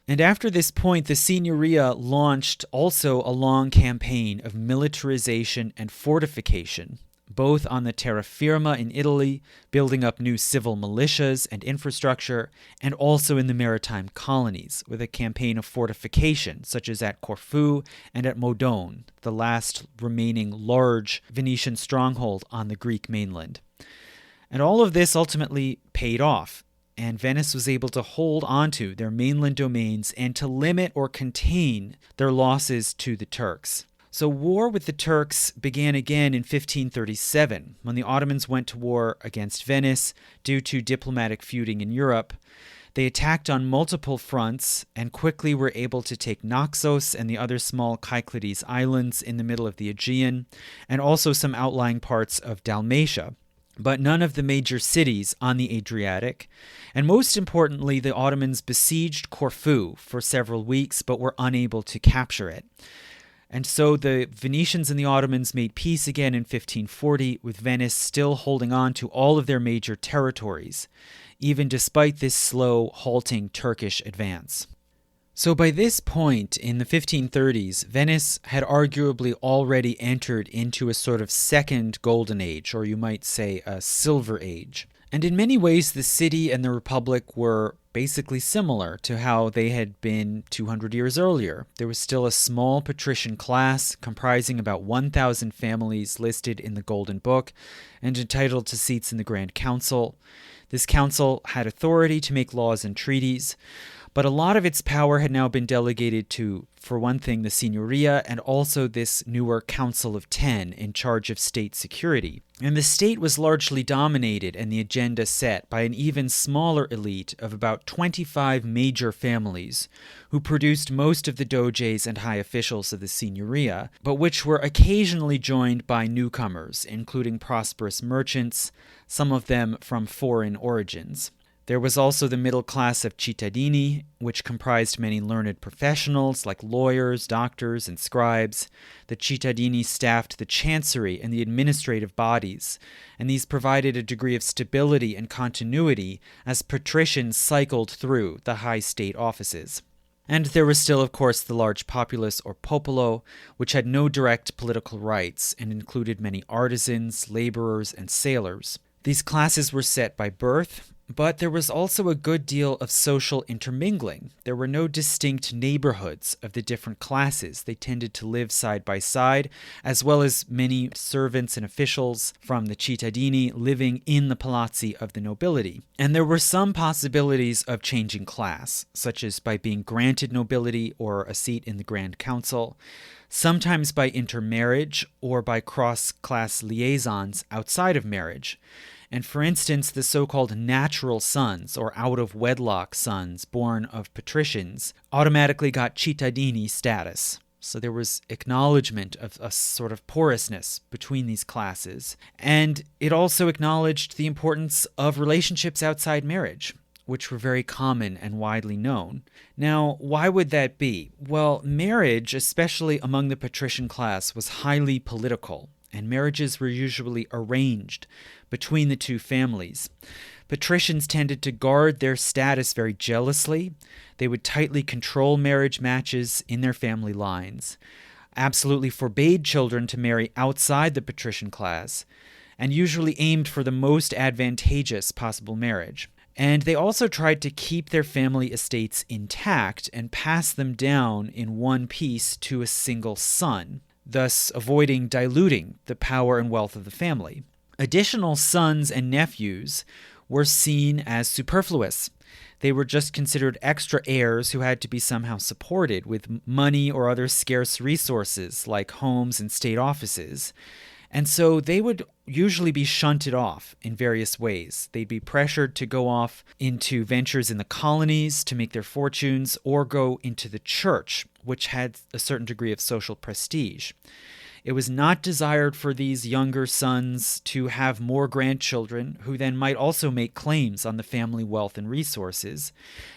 And after this point, the Signoria launched also a long campaign of militarization and fortification, both on the terra firma in Italy, building up new civil militias and infrastructure, and also in the maritime colonies, with a campaign of fortification, such as at Corfu and at Modone, the last remaining large Venetian stronghold on the Greek mainland. And all of this ultimately paid off, and Venice was able to hold onto their mainland domains and to limit or contain their losses to the Turks. So war with the Turks began again in 1537, when the Ottomans went to war against Venice due to diplomatic feuding in Europe. They attacked on multiple fronts and quickly were able to take Naxos and the other small Cyclades islands in the middle of the Aegean, and also some outlying parts of Dalmatia, but none of the major cities on the Adriatic. And most importantly, the Ottomans besieged Corfu for several weeks, but were unable to capture it. And so the Venetians and the Ottomans made peace again in 1540, with Venice still holding on to all of their major territories, even despite this slow, halting Turkish advance. So by this point, in the 1530s, Venice had arguably already entered into a sort of second golden age, or you might say a silver age. And in many ways, the city and the Republic were basically similar to how they had been 200 years earlier. There was still a small patrician class comprising about 1,000 families listed in the Golden Book and entitled to seats in the Grand Council. This council had authority to make laws and treaties, but a lot of its power had now been delegated to, for one thing, the Signoria, and also this newer Council of 10 in charge of state security. And the state was largely dominated and the agenda set by an even smaller elite of about 25 major families who produced most of the doges and high officials of the Signoria, but which were occasionally joined by newcomers, including prosperous merchants, some of them from foreign origins. There was also the middle class of cittadini, which comprised many learned professionals like lawyers, doctors, and scribes. The cittadini staffed the chancery and the administrative bodies, and these provided a degree of stability and continuity as patricians cycled through the high state offices. And there was still, of course, the large populace or popolo, which had no direct political rights and included many artisans, laborers, and sailors. These classes were set by birth, but there was also a good deal of social intermingling. There were no distinct neighborhoods of the different classes. They tended to live side by side, as well as many servants and officials from the cittadini living in the palazzi of the nobility. And there were some possibilities of changing class, such as by being granted nobility or a seat in the Grand Council, sometimes by intermarriage or by cross-class liaisons outside of marriage. And for instance, the so-called natural sons, or out-of-wedlock sons born of patricians, automatically got cittadini status. So there was acknowledgement of a sort of porousness between these classes. And it also acknowledged the importance of relationships outside marriage, which were very common and widely known. Now, why would that be? Well, marriage, especially among the patrician class, was highly political, and marriages were usually arranged between the two families. Patricians tended to guard their status very jealously. They would tightly control marriage matches in their family lines, absolutely forbade children to marry outside the patrician class, and usually aimed for the most advantageous possible marriage. And they also tried to keep their family estates intact and pass them down in one piece to a single son, thus avoiding diluting the power and wealth of the family. Additional sons and nephews were seen as superfluous. They were just considered extra heirs who had to be somehow supported with money or other scarce resources like homes and state offices. And so they would usually be shunted off in various ways. They'd be pressured to go off into ventures in the colonies to make their fortunes, or go into the church, which had a certain degree of social prestige. It was not desired for these younger sons to have more grandchildren who then might also make claims on the family wealth and resources,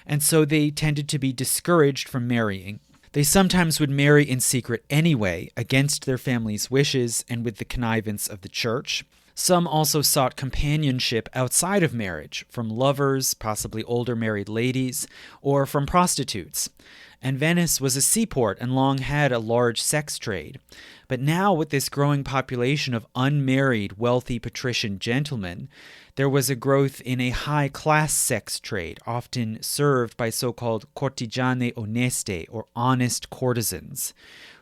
and so they tended to be discouraged from marrying. They sometimes would marry in secret anyway, against their family's wishes and with the connivance of the church. Some also sought companionship outside of marriage, from lovers, possibly older married ladies, or from prostitutes. And Venice was a seaport and long had a large sex trade. But now, with this growing population of unmarried, wealthy patrician gentlemen, there was a growth in a high-class sex trade, often served by so-called cortigiane oneste, or honest courtesans,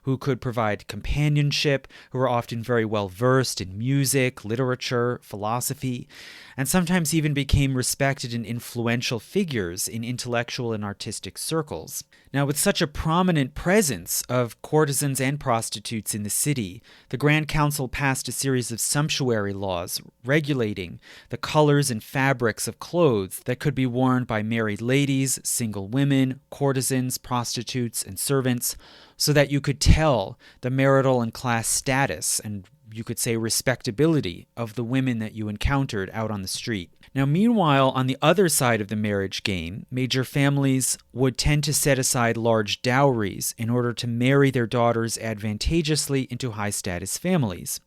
who could provide companionship, who were often very well versed in music, literature, philosophy, and sometimes even became respected and influential figures in intellectual and artistic circles. Now, with such a prominent presence of courtesans and prostitutes in the city, the Grand Council passed a series of sumptuary laws regulating the colors and fabrics of clothes that could be worn by married ladies, single women, courtesans, prostitutes, and servants, so that you could tell the marital and class status and, you could say, respectability of the women that you encountered out on the street. Now, meanwhile, on the other side of the marriage game, major families would tend to set aside large dowries in order to marry their daughters advantageously into high-status families.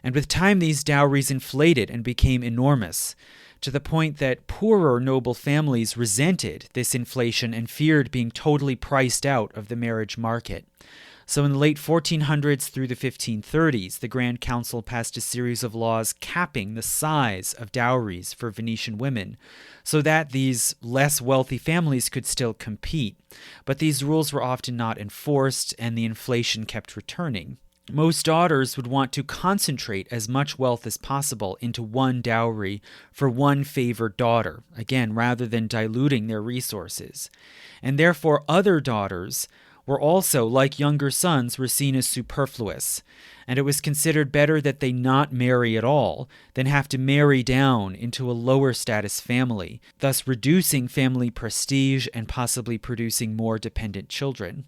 And with time, these dowries inflated and became enormous, to the point that poorer noble families resented this inflation and feared being totally priced out of the marriage market. So in the late 1400s through the 1530s, the Grand Council passed a series of laws capping the size of dowries for Venetian women, so that these less wealthy families could still compete. But these rules were often not enforced, and the inflation kept returning. Most daughters would want to concentrate as much wealth as possible into one dowry for one favored daughter, again, rather than diluting their resources. And therefore, other daughters were also, like younger sons, were seen as superfluous, and it was considered better that they not marry at all than have to marry down into a lower status family, thus reducing family prestige and possibly producing more dependent children.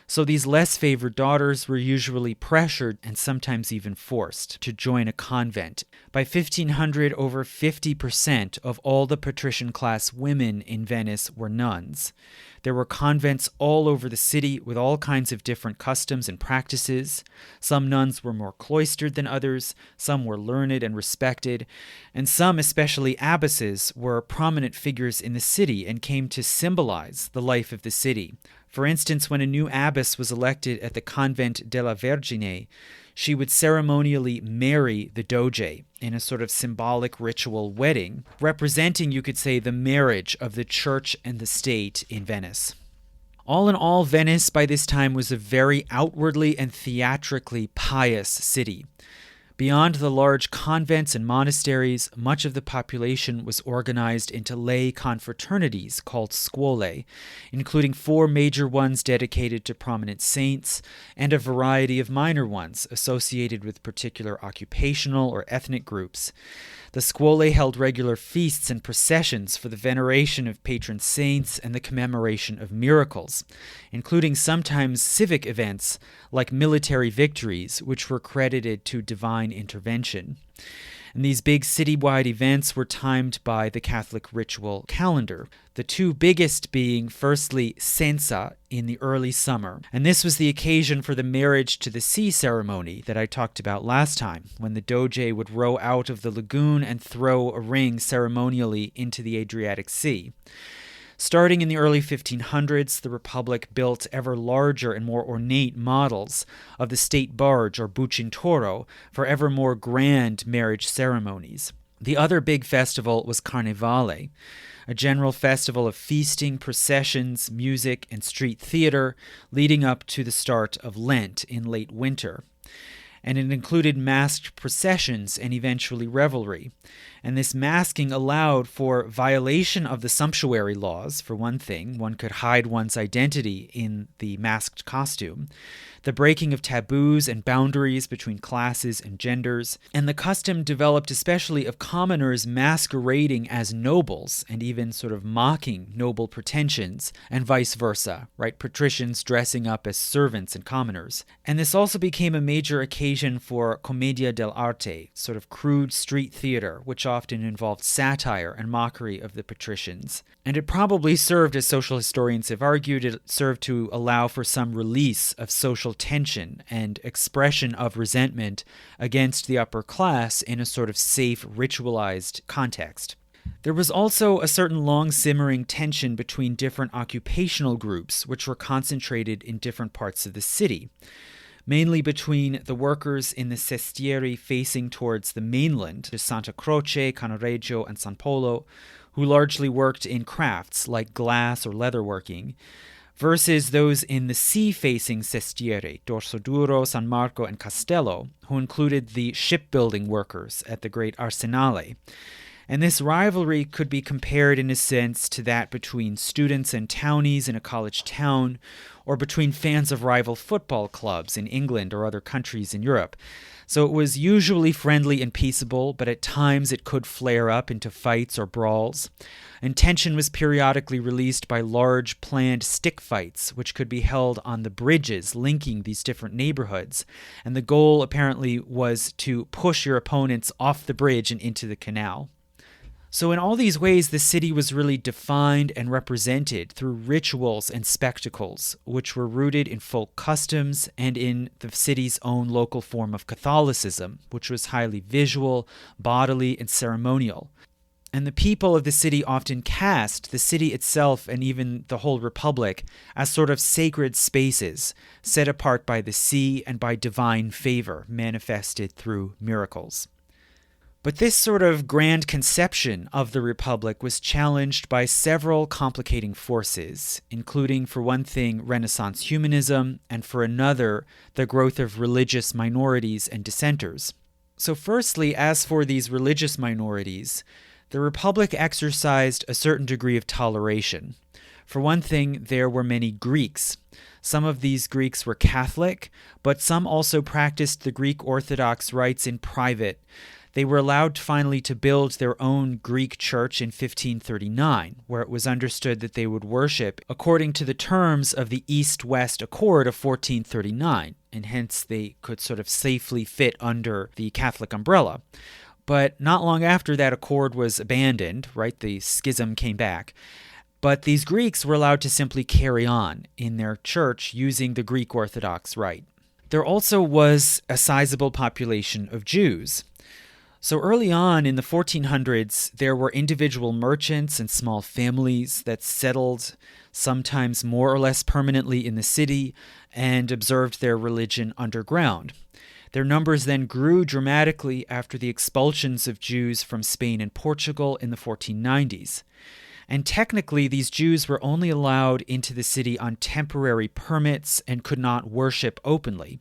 So these less favored daughters were usually pressured and sometimes even forced to join a convent. By 1500, over 50% of all the patrician class women in Venice were nuns. There were convents all over the city with all kinds of different customs and practices. Some nuns were more cloistered than others, some were learned and respected, and some, especially abbesses, were prominent figures in the city and came to symbolize the life of the city. For instance, when a new abbess was elected at the Convent della Vergine, she would ceremonially marry the doge in a sort of symbolic ritual wedding, representing, you could say, the marriage of the church and the state in Venice. All in all, Venice by this time was a very outwardly and theatrically pious city. Beyond the large convents and monasteries, much of the population was organized into lay confraternities called scuole, including 4 major ones dedicated to prominent saints and a variety of minor ones associated with particular occupational or ethnic groups. The scuole held regular feasts and processions for the veneration of patron saints and the commemoration of miracles, including sometimes civic events like military victories, which were credited to divine intervention. And these big citywide events were timed by the Catholic ritual calendar, the 2 biggest being, firstly, Sensa in the early summer. And this was the occasion for the marriage to the sea ceremony that I talked about last time, when the doge would row out of the lagoon and throw a ring ceremonially into the Adriatic Sea. Starting in the early 1500s, the Republic built ever larger and more ornate models of the state barge, or Bucintoro, for ever more grand marriage ceremonies. The other big festival was Carnevale, a general festival of feasting, processions, music, and street theater leading up to the start of Lent in late winter. And it included masked processions and eventually revelry. And this masking allowed for violation of the sumptuary laws, for one thing. One could hide one's identity in the masked costume. The breaking of taboos and boundaries between classes and genders, and the custom developed especially of commoners masquerading as nobles and even sort of mocking noble pretensions, and vice versa, right? Patricians dressing up as servants and commoners. And this also became a major occasion for commedia dell'arte, sort of crude street theater, which often involved satire and mockery of the patricians. And it probably served, as social historians have argued, it served to allow for some release of social tension and expression of resentment against the upper class in a sort of safe, ritualized context. There was also a certain long-simmering tension between different occupational groups, which were concentrated in different parts of the city, mainly between the workers in the sestieri facing towards the mainland, Santa Croce, Cannaregio, and San Polo, who largely worked in crafts like glass or leatherworking, versus those in the sea-facing sestieri, Dorsoduro, San Marco, and Castello, who included the shipbuilding workers at the great Arsenale. And this rivalry could be compared in a sense to that between students and townies in a college town, or between fans of rival football clubs in England or other countries in Europe. So it was usually friendly and peaceable, but at times it could flare up into fights or brawls. And tension was periodically released by large planned stick fights, which could be held on the bridges linking these different neighborhoods. And the goal apparently was to push your opponents off the bridge and into the canal. So in all these ways, the city was really defined and represented through rituals and spectacles, which were rooted in folk customs and in the city's own local form of Catholicism, which was highly visual, bodily, and ceremonial. And the people of the city often cast the city itself and even the whole republic as sort of sacred spaces, set apart by the sea and by divine favor manifested through miracles. But this sort of grand conception of the Republic was challenged by several complicating forces, including, for one thing, Renaissance humanism, and for another, the growth of religious minorities and dissenters. So firstly, as for these religious minorities, the Republic exercised a certain degree of toleration. For one thing, there were many Greeks. Some of these Greeks were Catholic, but some also practiced the Greek Orthodox rites in private. They were allowed finally to build their own Greek church in 1539, where it was understood that they would worship according to the terms of the East-West Accord of 1439, and hence they could sort of safely fit under the Catholic umbrella. But not long after that accord was abandoned, right, the schism came back. But these Greeks were allowed to simply carry on in their church using the Greek Orthodox rite. There also was a sizable population of Jews. So early on in the 1400s, there were individual merchants and small families that settled, sometimes more or less permanently in the city, and observed their religion underground. Their numbers then grew dramatically after the expulsions of Jews from Spain and Portugal in the 1490s. And technically, these Jews were only allowed into the city on temporary permits and could not worship openly.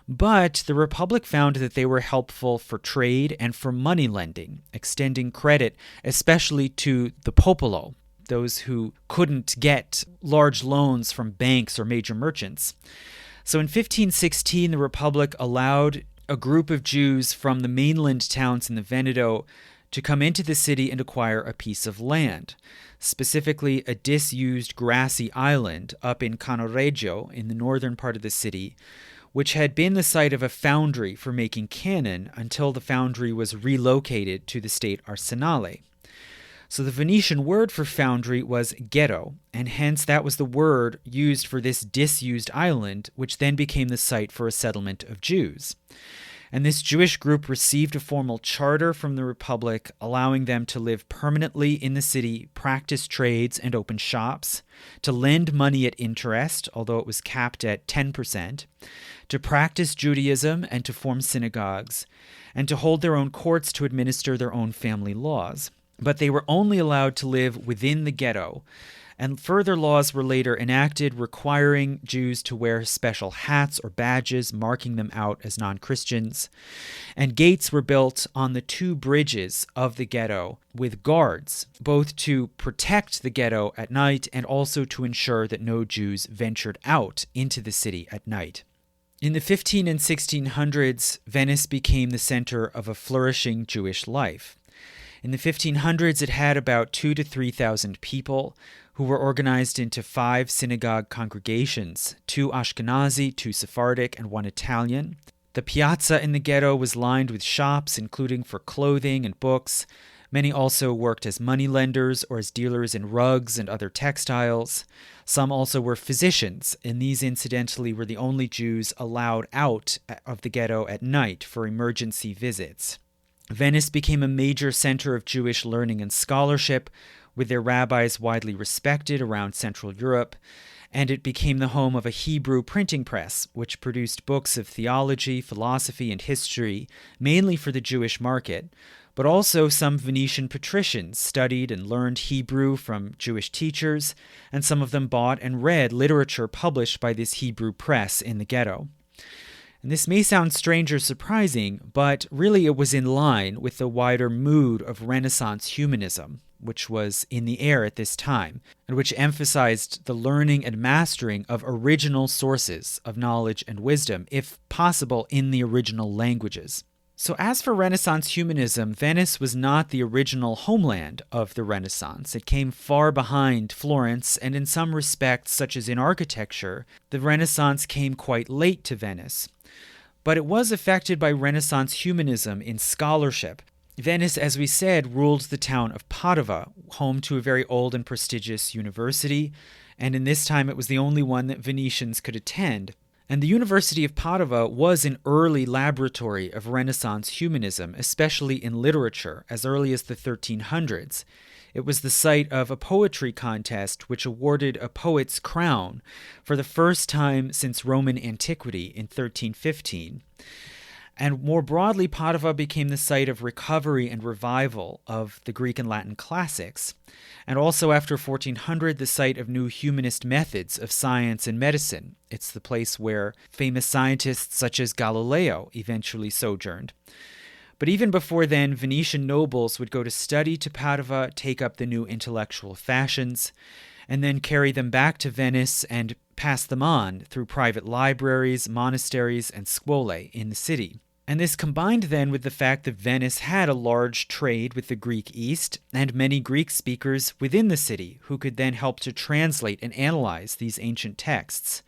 But the Republic found that they were helpful for trade and for money lending, extending credit especially to the popolo, those who couldn't get large loans from banks or major merchants. So in 1516, the Republic allowed a group of Jews from the mainland towns in the Veneto to come into the city and acquire a piece of land, specifically a disused grassy island up in Cannaregio in the northern part of the city, which had been the site of a foundry for making cannon until the foundry was relocated to the state arsenale. So the Venetian word for foundry was Ghetto, and hence that was the word used for this disused island, which then became the site for a settlement of Jews. And this Jewish group received a formal charter from the Republic, allowing them to live permanently in the city, practice trades, and open shops, to lend money at interest, although it was capped at 10%, to practice Judaism and to form synagogues, and to hold their own courts to administer their own family laws. But they were only allowed to live within the ghetto, And further laws were later enacted requiring Jews to wear special hats or badges marking them out as non-Christians. And gates were built on the 2 bridges of the ghetto with guards, both to protect the ghetto at night and also to ensure that no Jews ventured out into the city at night. In the 15 and 1600s, Venice became the center of a flourishing Jewish life. In the 1500s, it had about 2,000 to 3,000 people who were organized into 5 synagogue congregations, 2 Ashkenazi, 2 Sephardic, and 1 Italian. The piazza in the ghetto was lined with shops, including for clothing and books. Many also worked as moneylenders or as dealers in rugs and other textiles. Some also were physicians, and these incidentally were the only Jews allowed out of the ghetto at night for emergency visits. Venice became a major center of Jewish learning and scholarship, with their rabbis widely respected around Central Europe, and it became the home of a Hebrew printing press, which produced books of theology, philosophy, and history, mainly for the Jewish market. But also some Venetian patricians studied and learned Hebrew from Jewish teachers, and some of them bought and read literature published by this Hebrew press in the ghetto. And this may sound strange or surprising, but really it was in line with the wider mood of Renaissance humanism, which was in the air at this time, and which emphasized the learning and mastering of original sources of knowledge and wisdom, if possible in the original languages. So as for Renaissance humanism, Venice was not the original homeland of the Renaissance. It came far behind Florence, and in some respects, such as in architecture, the Renaissance came quite late to Venice. But it was affected by Renaissance humanism in scholarship. Venice, as we said, ruled the town of Padova, home to a very old and prestigious university, and in this time it was the only one that Venetians could attend. And the University of Padova was an early laboratory of Renaissance humanism, especially in literature, as early as the 1300s. It was the site of a poetry contest which awarded a poet's crown for the first time since Roman antiquity in 1315. And more broadly, Padova became the site of recovery and revival of the Greek and Latin classics, and also after 1400, the site of new humanist methods of science and medicine. It's the place where famous scientists such as Galileo eventually sojourned. But even before then, Venetian nobles would go to study to Padova, take up the new intellectual fashions, and then carry them back to Venice and pass them on through private libraries, monasteries, and scuole in the city. And this combined then with the fact that Venice had a large trade with the Greek East and many Greek speakers within the city who could then help to translate and analyze these ancient texts.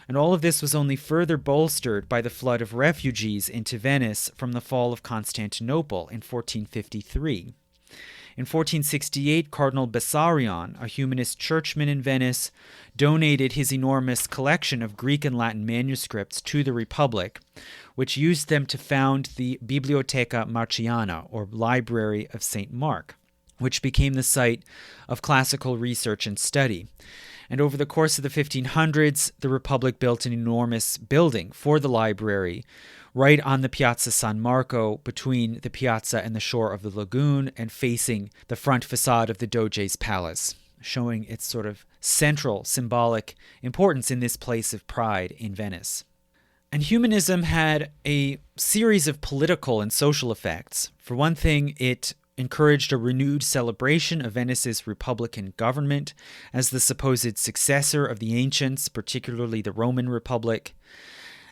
And all of this was only further bolstered by the flood of refugees into Venice from the fall of Constantinople in 1453. In 1468, Cardinal Bessarion, a humanist churchman in Venice, donated his enormous collection of Greek and Latin manuscripts to the Republic, which used them to found the Bibliotheca Marciana, or Library of St. Mark, which became the site of classical research and study. And over the course of the 1500s, the Republic built an enormous building for the library, right on the Piazza San Marco, between the piazza and the shore of the lagoon, and facing the front facade of the Doge's palace, showing its sort of central symbolic importance in this place of pride in Venice. And humanism had a series of political and social effects. For one thing, it encouraged a renewed celebration of Venice's republican government as the supposed successor of the ancients, particularly the Roman Republic.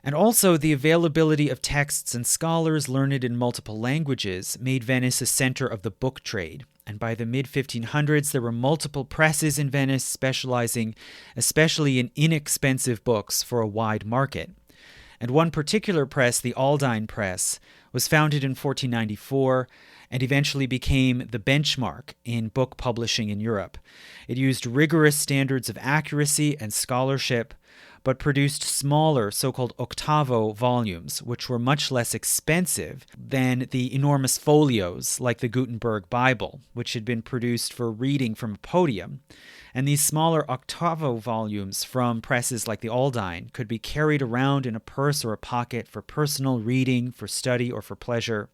And also, the availability of texts and scholars learned in multiple languages made Venice a center of the book trade. And by the mid-1500s, there were multiple presses in Venice specializing especially in inexpensive books for a wide market. And one particular press, the Aldine Press, was founded in 1494 and eventually became the benchmark in book publishing in Europe. It used rigorous standards of accuracy and scholarship, but produced smaller so-called octavo volumes, which were much less expensive than the enormous folios like the Gutenberg Bible, which had been produced for reading from a podium. And these smaller octavo volumes from presses like the Aldine could be carried around in a purse or a pocket for personal reading, for study, or for pleasure.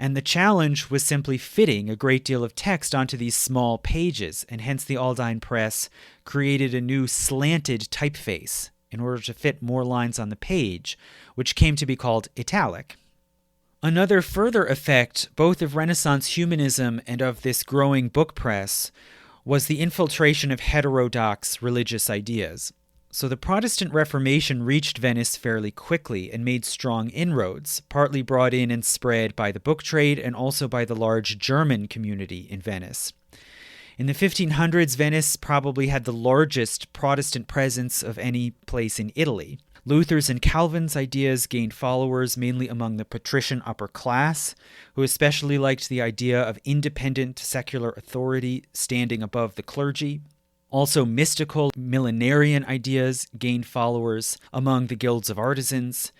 And the challenge was simply fitting a great deal of text onto these small pages, and hence the Aldine Press created a new slanted typeface in order to fit more lines on the page, which came to be called italic. Another further effect, both of Renaissance humanism and of this growing book press, was the infiltration of heterodox religious ideas. So the Protestant Reformation reached Venice fairly quickly and made strong inroads, partly brought in and spread by the book trade and also by the large German community in Venice. In the 1500s, Venice probably had the largest Protestant presence of any place in Italy. Luther's and Calvin's ideas gained followers mainly among the patrician upper class, who especially liked the idea of independent secular authority standing above the clergy. Also, mystical millenarian ideas gained followers among the guilds of artisans,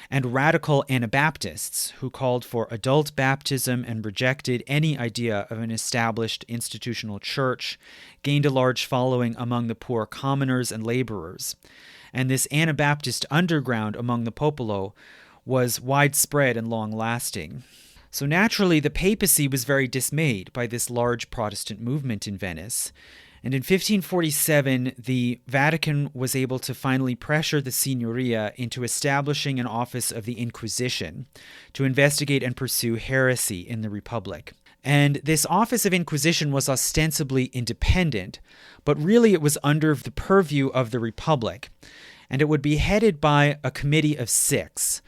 and radical Anabaptists, who called for adult baptism and rejected any idea of an established institutional church, gained a large following among the poor commoners and laborers. And this Anabaptist underground among the popolo was widespread and long-lasting. So naturally, the papacy was very dismayed by this large Protestant movement in Venice. And in 1547, the Vatican was able to finally pressure the Signoria into establishing an office of the Inquisition to investigate and pursue heresy in the Republic. And this office of Inquisition was ostensibly independent, but really it was under the purview of the Republic. And it would be headed by a committee of 6,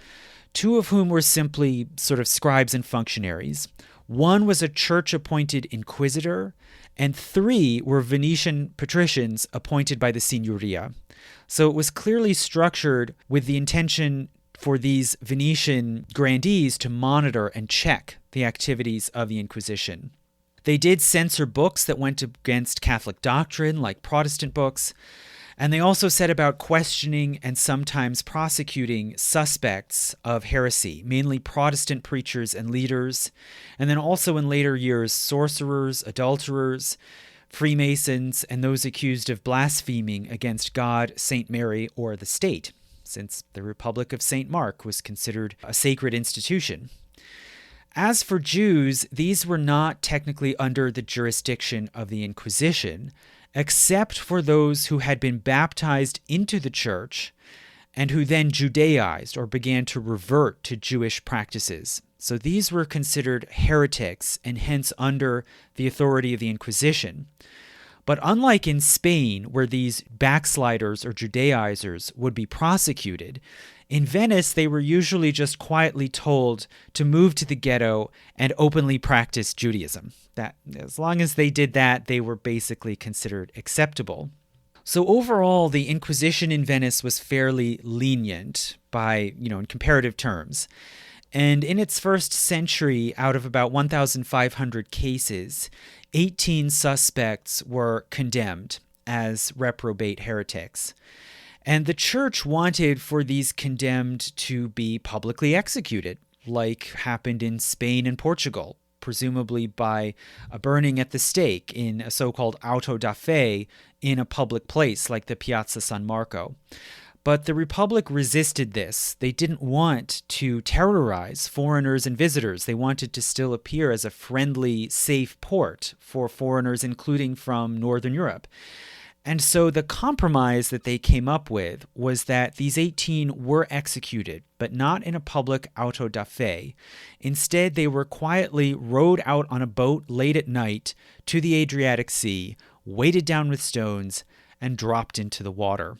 2 of whom were simply sort of scribes and functionaries. One was a church-appointed inquisitor, and 3 were Venetian patricians appointed by the Signoria. So it was clearly structured with the intention for these Venetian grandees to monitor and check the activities of the Inquisition. They did censor books that went against Catholic doctrine, like Protestant books, and they also set about questioning and sometimes prosecuting suspects of heresy, mainly Protestant preachers and leaders, and then also in later years, sorcerers, adulterers, Freemasons, and those accused of blaspheming against God, St. Mary, or the state, since the Republic of St. Mark was considered a sacred institution. As for Jews, these were not technically under the jurisdiction of the Inquisition, except for those who had been baptized into the church and who then Judaized or began to revert to Jewish practices. So these were considered heretics and hence under the authority of the Inquisition. But unlike in Spain, where these backsliders or Judaizers would be prosecuted, in Venice they were usually just quietly told to move to the ghetto and openly practice Judaism. That as long as they did that, they were basically considered acceptable. So overall, the Inquisition in Venice was fairly lenient in comparative terms. And in its first century, out of about 1,500 cases, 18 suspects were condemned as reprobate heretics. And the church wanted for these condemned to be publicly executed, like happened in Spain and Portugal, presumably by a burning at the stake in a so-called auto da fe in a public place like the Piazza San Marco. But the Republic resisted this. They didn't want to terrorize foreigners and visitors. They wanted to still appear as a friendly, safe port for foreigners, including from Northern Europe. And so the compromise that they came up with was that these 18 were executed, but not in a public auto da fe. Instead, they were quietly rowed out on a boat late at night to the Adriatic Sea, weighted down with stones, and dropped into the water.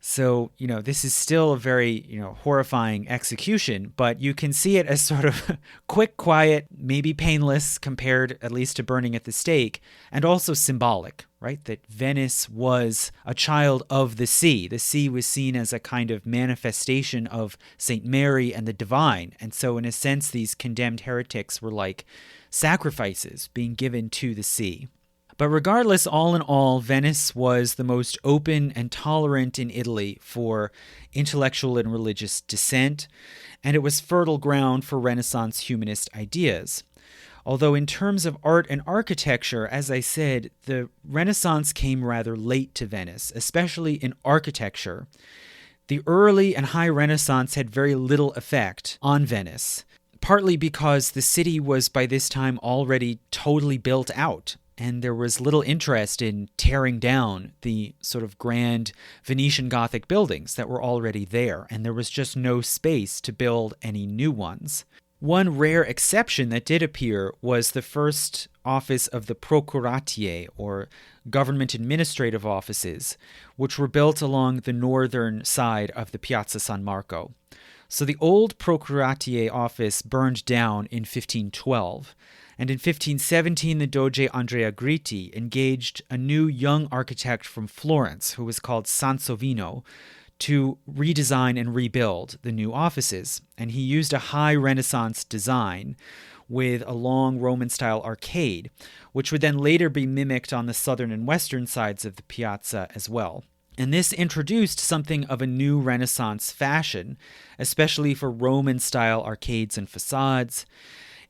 So, this is still a very, horrifying execution, but you can see it as sort of quick, quiet, maybe painless compared at least to burning at the stake, and also symbolic, right? That Venice was a child of the sea. The sea was seen as a kind of manifestation of St. Mary and the divine. And so in a sense, these condemned heretics were like sacrifices being given to the sea. But regardless, all in all, Venice was the most open and tolerant in Italy for intellectual and religious dissent, and it was fertile ground for Renaissance humanist ideas. Although in terms of art and architecture, as I said, the Renaissance came rather late to Venice, especially in architecture. The early and high Renaissance had very little effect on Venice. partly because the city was by this time already totally built out, and there was little interest in tearing down the sort of grand Venetian Gothic buildings that were already there, and there was just no space to build any new ones. One rare exception that did appear was the first office of the procuratiae, or government administrative offices, which were built along the northern side of the Piazza San Marco. So the old procuratiae office burned down in 1512, and in 1517 the Doge Andrea Gritti engaged a new young architect from Florence who was called Sansovino to redesign and rebuild the new offices. And he used a high Renaissance design with a long Roman-style arcade, which would then later be mimicked on the southern and western sides of the piazza as well. And this introduced something of a new Renaissance fashion, especially for Roman-style arcades and facades,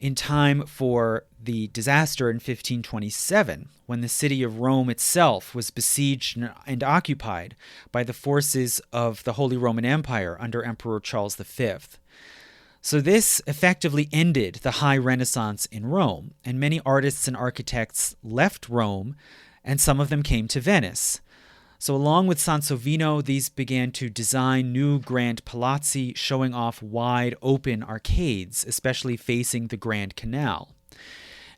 in time for the disaster in 1527, when the city of Rome itself was besieged and occupied by the forces of the Holy Roman Empire under Emperor Charles V. So this effectively ended the high Renaissance in Rome, and many artists and architects left Rome, and some of them came to Venice. So along with Sansovino, these began to design new grand palazzi showing off wide open arcades, especially facing the Grand Canal.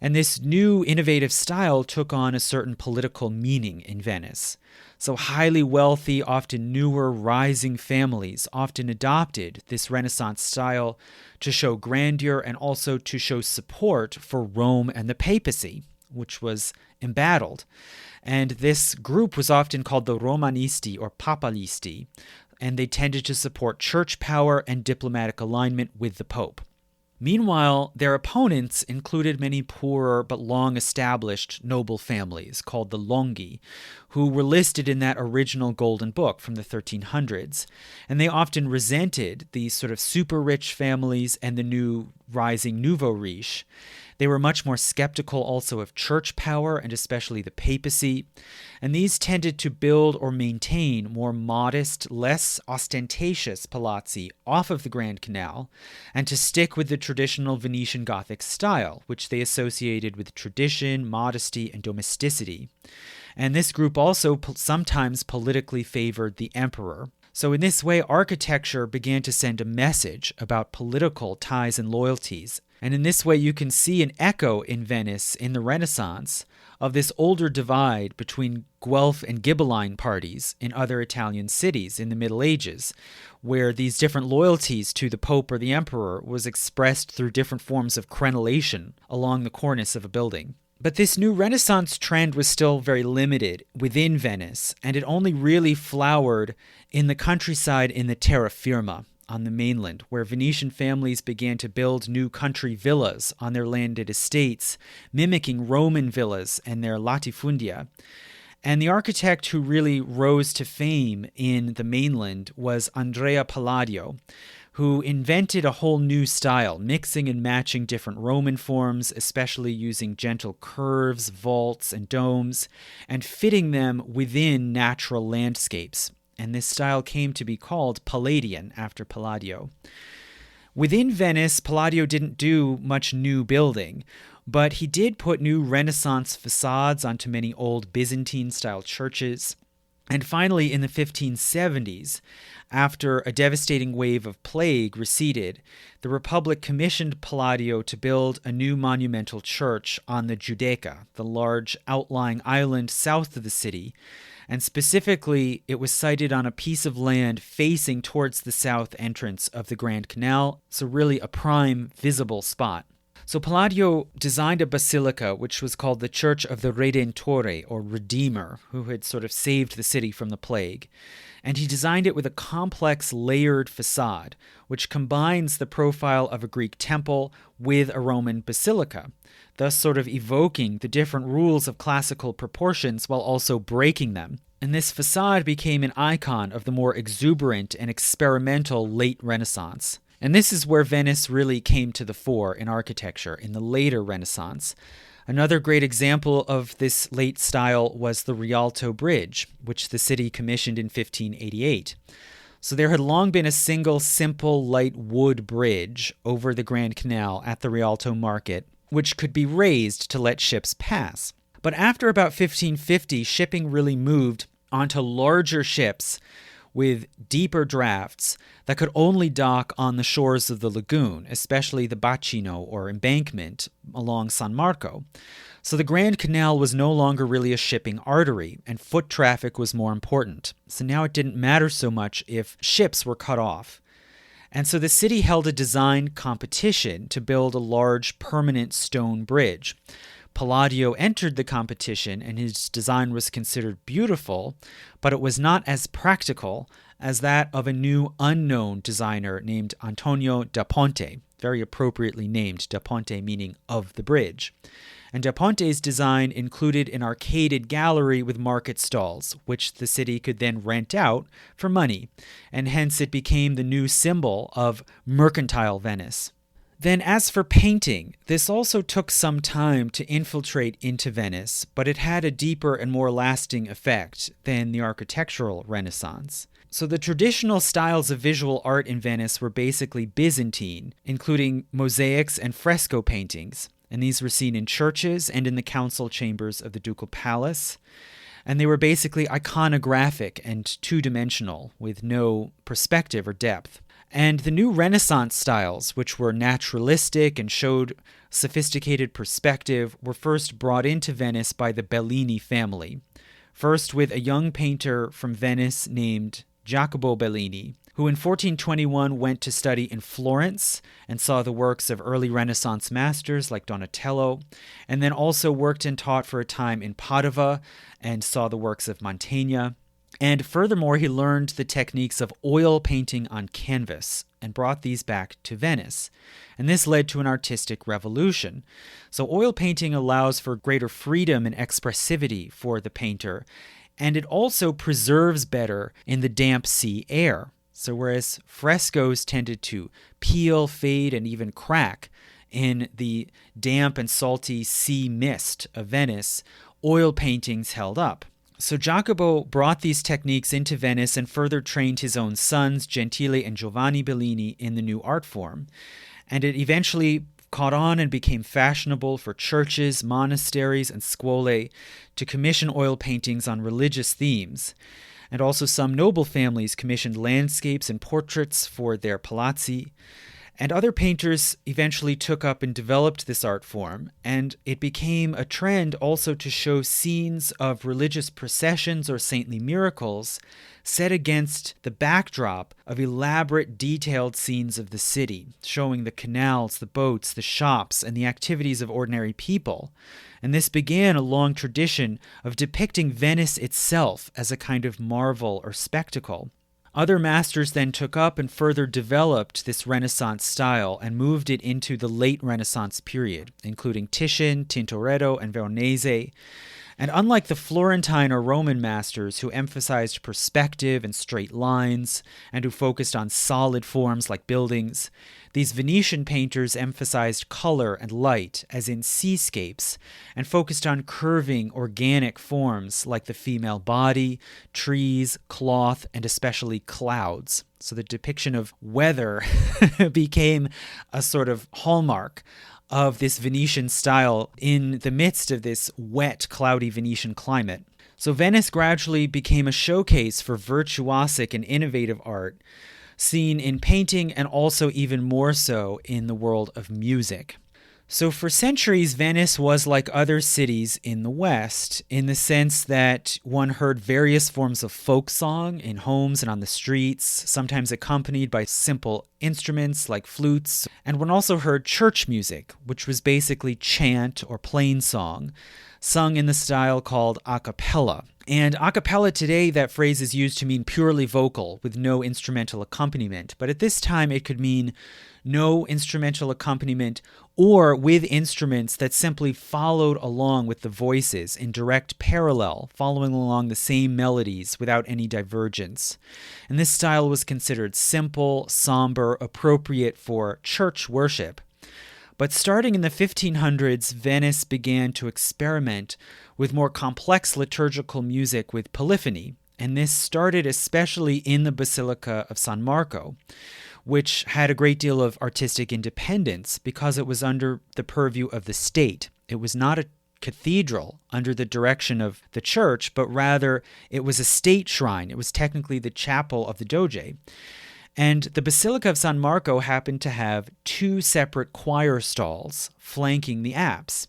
And this new innovative style took on a certain political meaning in Venice. So highly wealthy, often newer, rising families often adopted this Renaissance style to show grandeur and also to show support for Rome and the papacy, which was embattled. And this group was often called the Romanisti or Papalisti, and they tended to support church power and diplomatic alignment with the Pope. Meanwhile, their opponents included many poorer but long-established noble families called the Longhi, who were listed in that original Golden Book from the 1300s, and they often resented these sort of super-rich families and the new rising nouveau riche. They were much more skeptical also of church power and especially the papacy, and these tended to build or maintain more modest, less ostentatious palazzi off of the Grand Canal, and to stick with the traditional Venetian Gothic style, which they associated with tradition, modesty, and domesticity. And this group also sometimes politically favored the emperor. So in this way, architecture began to send a message about political ties and loyalties. And in this way, you can see an echo in Venice in the Renaissance of this older divide between Guelph and Ghibelline parties in other Italian cities in the Middle Ages, where these different loyalties to the Pope or the Emperor was expressed through different forms of crenellation along the cornice of a building. But this new Renaissance trend was still very limited within Venice, and it only really flowered in the countryside in the terra firma on the mainland, where Venetian families began to build new country villas on their landed estates, mimicking Roman villas and their latifundia. And the architect who really rose to fame in the mainland was Andrea Palladio, who invented a whole new style, mixing and matching different Roman forms, especially using gentle curves, vaults, and domes, and fitting them within natural landscapes. And this style came to be called Palladian after Palladio. Within Venice, Palladio didn't do much new building, but he did put new Renaissance facades onto many old Byzantine-style churches. And finally, in the 1570s, after a devastating wave of plague receded, the Republic commissioned Palladio to build a new monumental church on the Giudecca, the large outlying island south of the city, and specifically, it was sited on a piece of land facing towards the south entrance of the Grand Canal, so really a prime visible spot. So Palladio designed a basilica which was called the Church of the Redentore, or Redeemer, who had sort of saved the city from the plague. And he designed it with a complex layered facade, which combines the profile of a Greek temple with a Roman basilica, thus sort of evoking the different rules of classical proportions while also breaking them. And this facade became an icon of the more exuberant and experimental late Renaissance. And this is where Venice really came to the fore in architecture in the later Renaissance. Another great example of this late style was the Rialto Bridge, which the city commissioned in 1588. So there had long been a single simple light wood bridge over the Grand Canal at the Rialto market, which could be raised to let ships pass. But after about 1550, shipping really moved onto larger ships with deeper drafts that could only dock on the shores of the lagoon, especially the bacino or embankment along San Marco. So the Grand Canal was no longer really a shipping artery, and foot traffic was more important. So now it didn't matter so much if ships were cut off. And so the city held a design competition to build a large permanent stone bridge. Palladio entered the competition, and his design was considered beautiful, but it was not as practical as that of a new unknown designer named Antonio da Ponte, very appropriately named, da Ponte meaning of the bridge. And da Ponte's design included an arcaded gallery with market stalls, which the city could then rent out for money, and hence it became the new symbol of mercantile Venice. Then as for painting, this also took some time to infiltrate into Venice, but it had a deeper and more lasting effect than the architectural Renaissance. So the traditional styles of visual art in Venice were basically Byzantine, including mosaics and fresco paintings. And these were seen in churches and in the council chambers of the ducal palace. And they were basically iconographic and two-dimensional, with no perspective or depth. And the new Renaissance styles, which were naturalistic and showed sophisticated perspective, were first brought into Venice by the Bellini family. First with a young painter from Venice named Jacopo Bellini, who in 1421 went to study in Florence and saw the works of early Renaissance masters like Donatello, and then also worked and taught for a time in Padua and saw the works of Mantegna. And furthermore, he learned the techniques of oil painting on canvas and brought these back to Venice. And this led to an artistic revolution. So oil painting allows for greater freedom and expressivity for the painter, and it also preserves better in the damp sea air. So whereas frescoes tended to peel, fade, and even crack in the damp and salty sea mist of Venice, oil paintings held up. So Jacopo brought these techniques into Venice and further trained his own sons, Gentile and Giovanni Bellini, in the new art form. And it eventually caught on and became fashionable for churches, monasteries, and scuole to commission oil paintings on religious themes. And also some noble families commissioned landscapes and portraits for their palazzi. And other painters eventually took up and developed this art form, and it became a trend also to show scenes of religious processions or saintly miracles set against the backdrop of elaborate, detailed scenes of the city, showing the canals, the boats, the shops, and the activities of ordinary people. And this began a long tradition of depicting Venice itself as a kind of marvel or spectacle. Other masters then took up and further developed this Renaissance style and moved it into the late Renaissance period, including Titian, Tintoretto, and Veronese. And unlike the Florentine or Roman masters who emphasized perspective and straight lines, and who focused on solid forms like buildings, these Venetian painters emphasized color and light, as in seascapes, and focused on curving, organic forms like the female body, trees, cloth, and especially clouds. So the depiction of weather became a sort of hallmark of this Venetian style in the midst of this wet, cloudy Venetian climate. So Venice gradually became a showcase for virtuosic and innovative art, seen in painting and also even more so in the world of music. So for centuries, Venice was like other cities in the West, in the sense that one heard various forms of folk song in homes and on the streets, sometimes accompanied by simple instruments like flutes, and one also heard church music, which was basically chant or plain song, sung in the style called a cappella. And a cappella today, that phrase is used to mean purely vocal with no instrumental accompaniment. But at this time, it could mean no instrumental accompaniment or with instruments that simply followed along with the voices in direct parallel, following along the same melodies without any divergence. And this style was considered simple, somber, appropriate for church worship. But starting in the 1500s, Venice began to experiment with more complex liturgical music with polyphony, And this started especially in the Basilica of San Marco, which had a great deal of artistic independence because it was under the purview of the state. It was not a cathedral under the direction of the church, but rather it was a state shrine. It was technically the chapel of the Doge. And the Basilica of San Marco happened to have two separate choir stalls flanking the apse.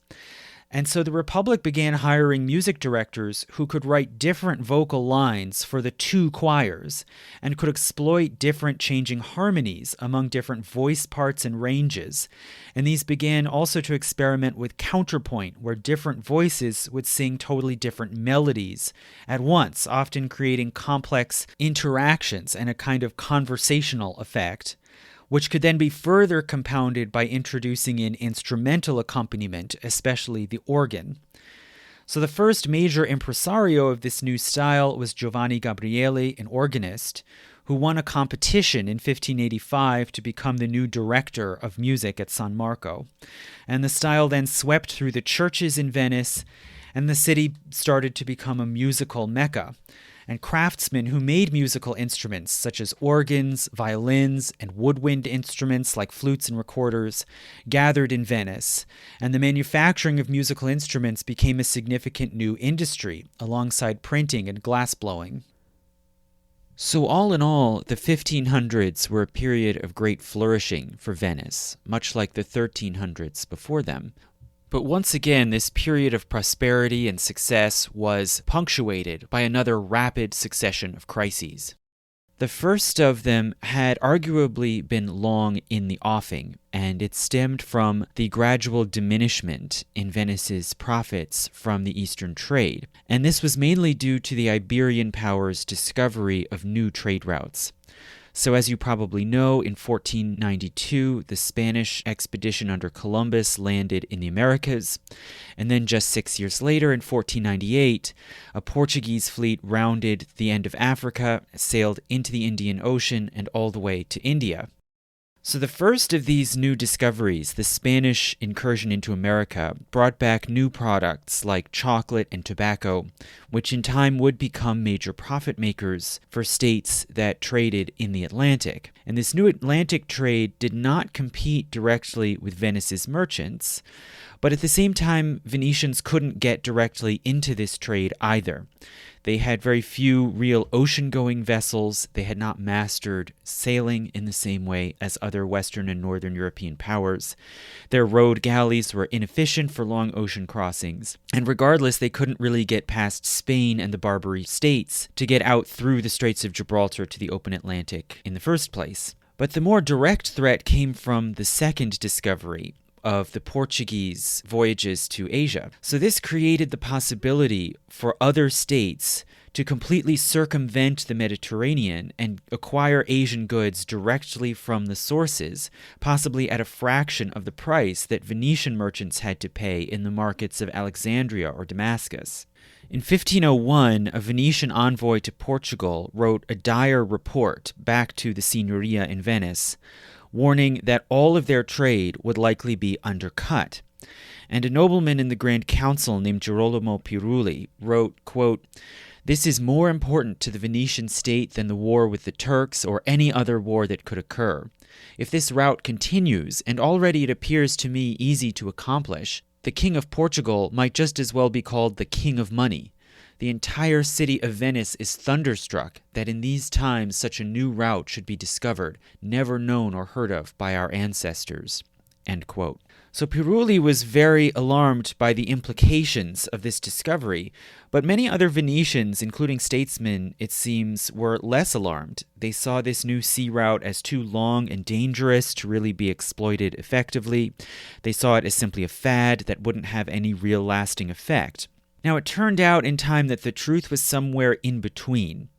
And so the Republic began hiring music directors who could write different vocal lines for the two choirs and could exploit different changing harmonies among different voice parts and ranges. And these began also to experiment with counterpoint, where different voices would sing totally different melodies at once, often creating complex interactions and a kind of conversational effect, which could then be further compounded by introducing in instrumental accompaniment, especially the organ. So the first major impresario of this new style was Giovanni Gabriele, an organist, who won a competition in 1585 to become the new director of music at San Marco. And the style then swept through the churches in Venice, and the city started to become a musical mecca. And craftsmen who made musical instruments, such as organs, violins, and woodwind instruments like flutes and recorders, gathered in Venice, and the manufacturing of musical instruments became a significant new industry, alongside printing and glassblowing. So all in all, the 1500s were a period of great flourishing for Venice, much like the 1300s before them. But once again, this period of prosperity and success was punctuated by another rapid succession of crises. The first of them had arguably been long in the offing, and it stemmed from the gradual diminishment in Venice's profits from the Eastern trade. And this was mainly due to the Iberian powers' discovery of new trade routes. So as you probably know, in 1492, the Spanish expedition under Columbus landed in the Americas, and then just 6 years later, in 1498, a Portuguese fleet rounded the end of Africa, sailed into the Indian Ocean, and all the way to India. So the first of these new discoveries, the Spanish incursion into America, brought back new products like chocolate and tobacco, which in time would become major profit makers for states that traded in the Atlantic. And this new Atlantic trade did not compete directly with Venice's merchants, but at the same time, Venetians couldn't get directly into this trade either. They had very few real ocean-going vessels. They had not mastered sailing in the same way as other Western and Northern European powers. Their rowed galleys were inefficient for long ocean crossings. And regardless, they couldn't really get past Spain and the Barbary States to get out through the Straits of Gibraltar to the open Atlantic in the first place. But the more direct threat came from the second discovery of the Portuguese voyages to Asia. So this created the possibility for other states to completely circumvent the Mediterranean and acquire Asian goods directly from the sources, possibly at a fraction of the price that Venetian merchants had to pay in the markets of Alexandria or Damascus. In 1501, a Venetian envoy to Portugal wrote a dire report back to the Signoria in Venice, warning that all of their trade would likely be undercut. And a nobleman in the Grand Council named Girolamo Pirulli wrote, quote, "This is more important to the Venetian state than the war with the Turks or any other war that could occur. If this route continues, and already it appears to me easy to accomplish, the King of Portugal might just as well be called the King of Money. The entire city of Venice is thunderstruck that in these times such a new route should be discovered, never known or heard of by our ancestors." End quote. So Pirulli was very alarmed by the implications of this discovery, but many other Venetians, including statesmen, it seems, were less alarmed. They saw this new sea route as too long and dangerous to really be exploited effectively. They saw it as simply a fad that wouldn't have any real lasting effect. Now, it turned out in time that the truth was somewhere in between.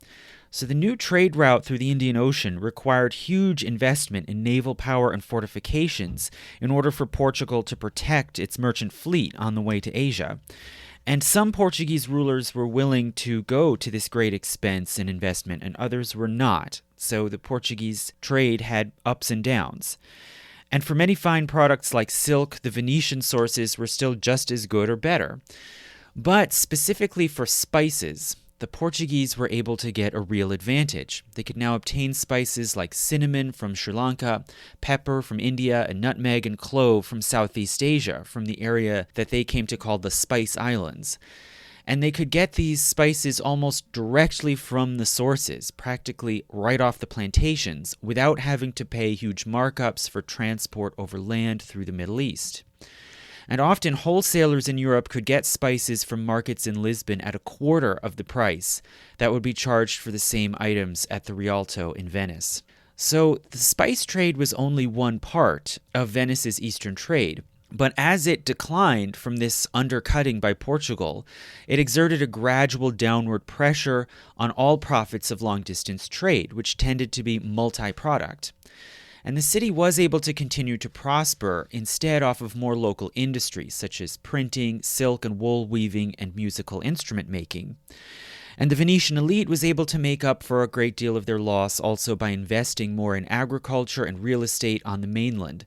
So the new trade route through the Indian Ocean required huge investment in naval power and fortifications in order for Portugal to protect its merchant fleet on the way to Asia. And some Portuguese rulers were willing to go to this great expense and investment, and others were not. So the Portuguese trade had ups and downs. And for many fine products like silk, the Venetian sources were still just as good or better. But specifically for spices, the Portuguese were able to get a real advantage. They could now obtain spices like cinnamon from Sri Lanka, pepper from India, and nutmeg and clove from Southeast Asia, from the area that they came to call the Spice Islands. And they could get these spices almost directly from the sources, practically right off the plantations, without having to pay huge markups for transport over land through the Middle East. And often wholesalers in Europe could get spices from markets in Lisbon at a quarter of the price that would be charged for the same items at the Rialto in Venice. So the spice trade was only one part of Venice's eastern trade. But as it declined from this undercutting by Portugal, it exerted a gradual downward pressure on all profits of long-distance trade, which tended to be multi-product. And the city was able to continue to prosper instead off of more local industries, such as printing, silk and wool weaving, and musical instrument making. And the Venetian elite was able to make up for a great deal of their loss also by investing more in agriculture and real estate on the mainland.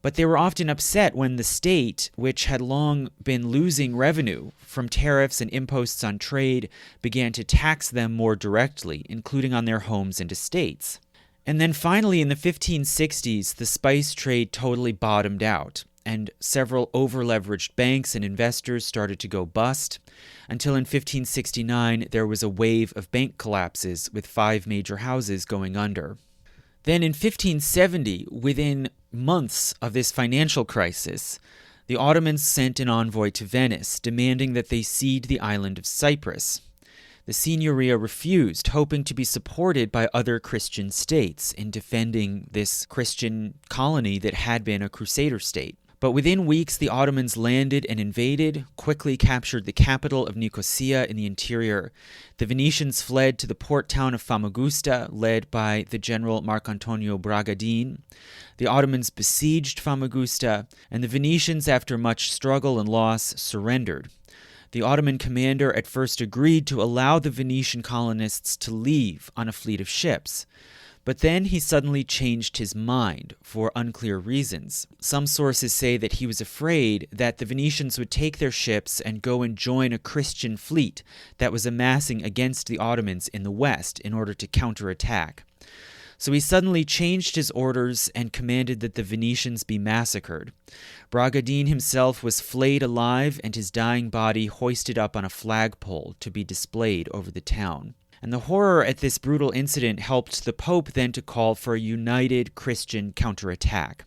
But they were often upset when the state, which had long been losing revenue from tariffs and imposts on trade, began to tax them more directly, including on their homes and estates. And then finally, in the 1560s, the spice trade totally bottomed out, and several over-leveraged banks and investors started to go bust, until in 1569 there was a wave of bank collapses with 5 major houses going under. Then in 1570, within months of this financial crisis, the Ottomans sent an envoy to Venice, demanding that they cede the island of Cyprus. The Signoria refused, hoping to be supported by other Christian states in defending this Christian colony that had been a crusader state. But within weeks, the Ottomans landed and invaded, quickly captured the capital of Nicosia in the interior. The Venetians fled to the port town of Famagusta, led by the general Marcantonio Bragadin. The Ottomans besieged Famagusta, and the Venetians, after much struggle and loss, surrendered. The Ottoman commander at first agreed to allow the Venetian colonists to leave on a fleet of ships. But then he suddenly changed his mind for unclear reasons. Some sources say that he was afraid that the Venetians would take their ships and go and join a Christian fleet that was amassing against the Ottomans in the west in order to counterattack. So he suddenly changed his orders and commanded that the Venetians be massacred. Bragadin himself was flayed alive and his dying body hoisted up on a flagpole to be displayed over the town. And the horror at this brutal incident helped the Pope then to call for a united Christian counterattack.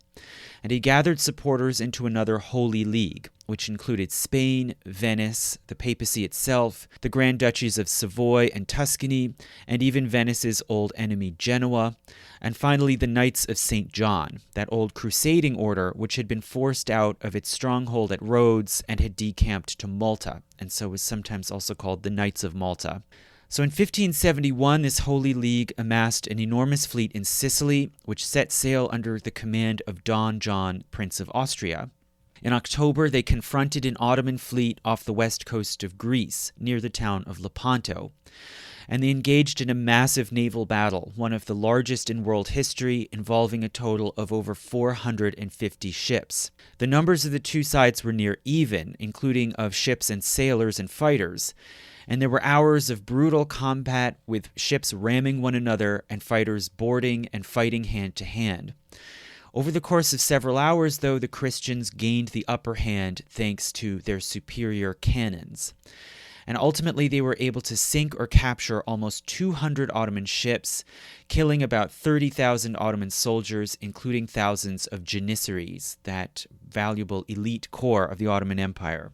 And he gathered supporters into another Holy League, which included Spain, Venice, the papacy itself, the Grand Duchies of Savoy and Tuscany, and even Venice's old enemy Genoa, and finally the Knights of St. John, that old crusading order which had been forced out of its stronghold at Rhodes and had decamped to Malta, and so was sometimes also called the Knights of Malta. So in 1571, this Holy League amassed an enormous fleet in Sicily, which set sail under the command of Don John, Prince of Austria. In October, they confronted an Ottoman fleet off the west coast of Greece, near the town of Lepanto. And they engaged in a massive naval battle, one of the largest in world history, involving a total of over 450 ships. The numbers of the two sides were near even, including of ships and sailors and fighters. And there were hours of brutal combat with ships ramming one another and fighters boarding and fighting hand to hand. Over the course of several hours, though, the Christians gained the upper hand thanks to their superior cannons. And ultimately, they were able to sink or capture almost 200 Ottoman ships, killing about 30,000 Ottoman soldiers, including thousands of Janissaries, that valuable elite corps of the Ottoman Empire.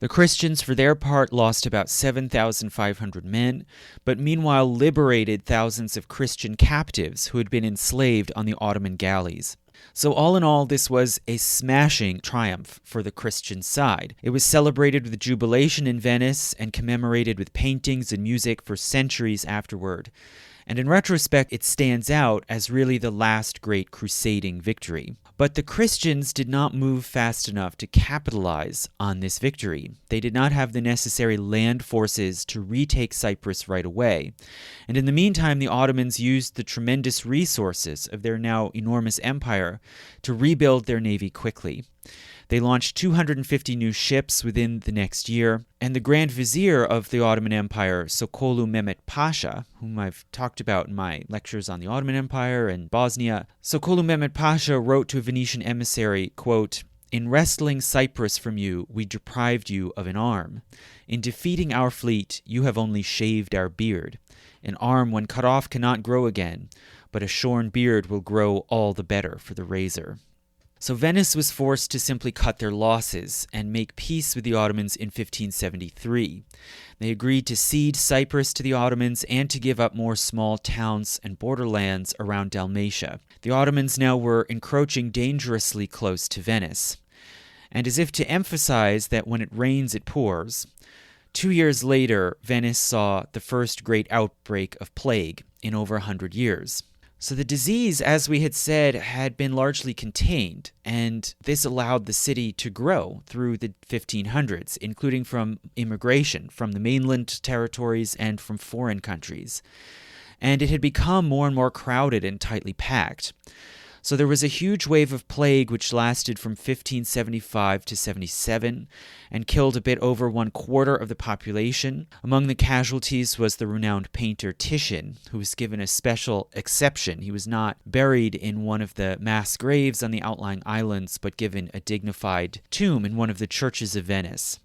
The Christians, for their part, lost about 7,500 men, but meanwhile liberated thousands of Christian captives who had been enslaved on the Ottoman galleys. So all in all, this was a smashing triumph for the Christian side. It was celebrated with jubilation in Venice and commemorated with paintings and music for centuries afterward. And in retrospect, it stands out as really the last great crusading victory. But the Christians did not move fast enough to capitalize on this victory. They did not have the necessary land forces to retake Cyprus right away. And in the meantime, the Ottomans used the tremendous resources of their now enormous empire to rebuild their navy quickly. They launched 250 new ships within the next year, and the Grand Vizier of the Ottoman Empire, Sokolu Mehmet Pasha, whom I've talked about in my lectures on the Ottoman Empire and Bosnia, Sokolu Mehmet Pasha wrote to a Venetian emissary, quote, "In wresting Cyprus from you, we deprived you of an arm. In defeating our fleet, you have only shaved our beard. An arm when cut off cannot grow again, but a shorn beard will grow all the better for the razor." So Venice was forced to simply cut their losses and make peace with the Ottomans in 1573. They agreed to cede Cyprus to the Ottomans and to give up more small towns and borderlands around Dalmatia. The Ottomans now were encroaching dangerously close to Venice. And as if to emphasize that when it rains, it pours, 2 years later, Venice saw the first great outbreak of plague in over 100 years. So the disease, as we had said, had been largely contained, and this allowed the city to grow through the 1500s, including from immigration from the mainland territories and from foreign countries. And it had become more and more crowded and tightly packed. So there was a huge wave of plague which lasted from 1575 to 77 and killed a bit over 1/4 of the population. Among the casualties was the renowned painter Titian, who was given a special exception. He was not buried in one of the mass graves on the outlying islands, but given a dignified tomb in one of the churches of Venice.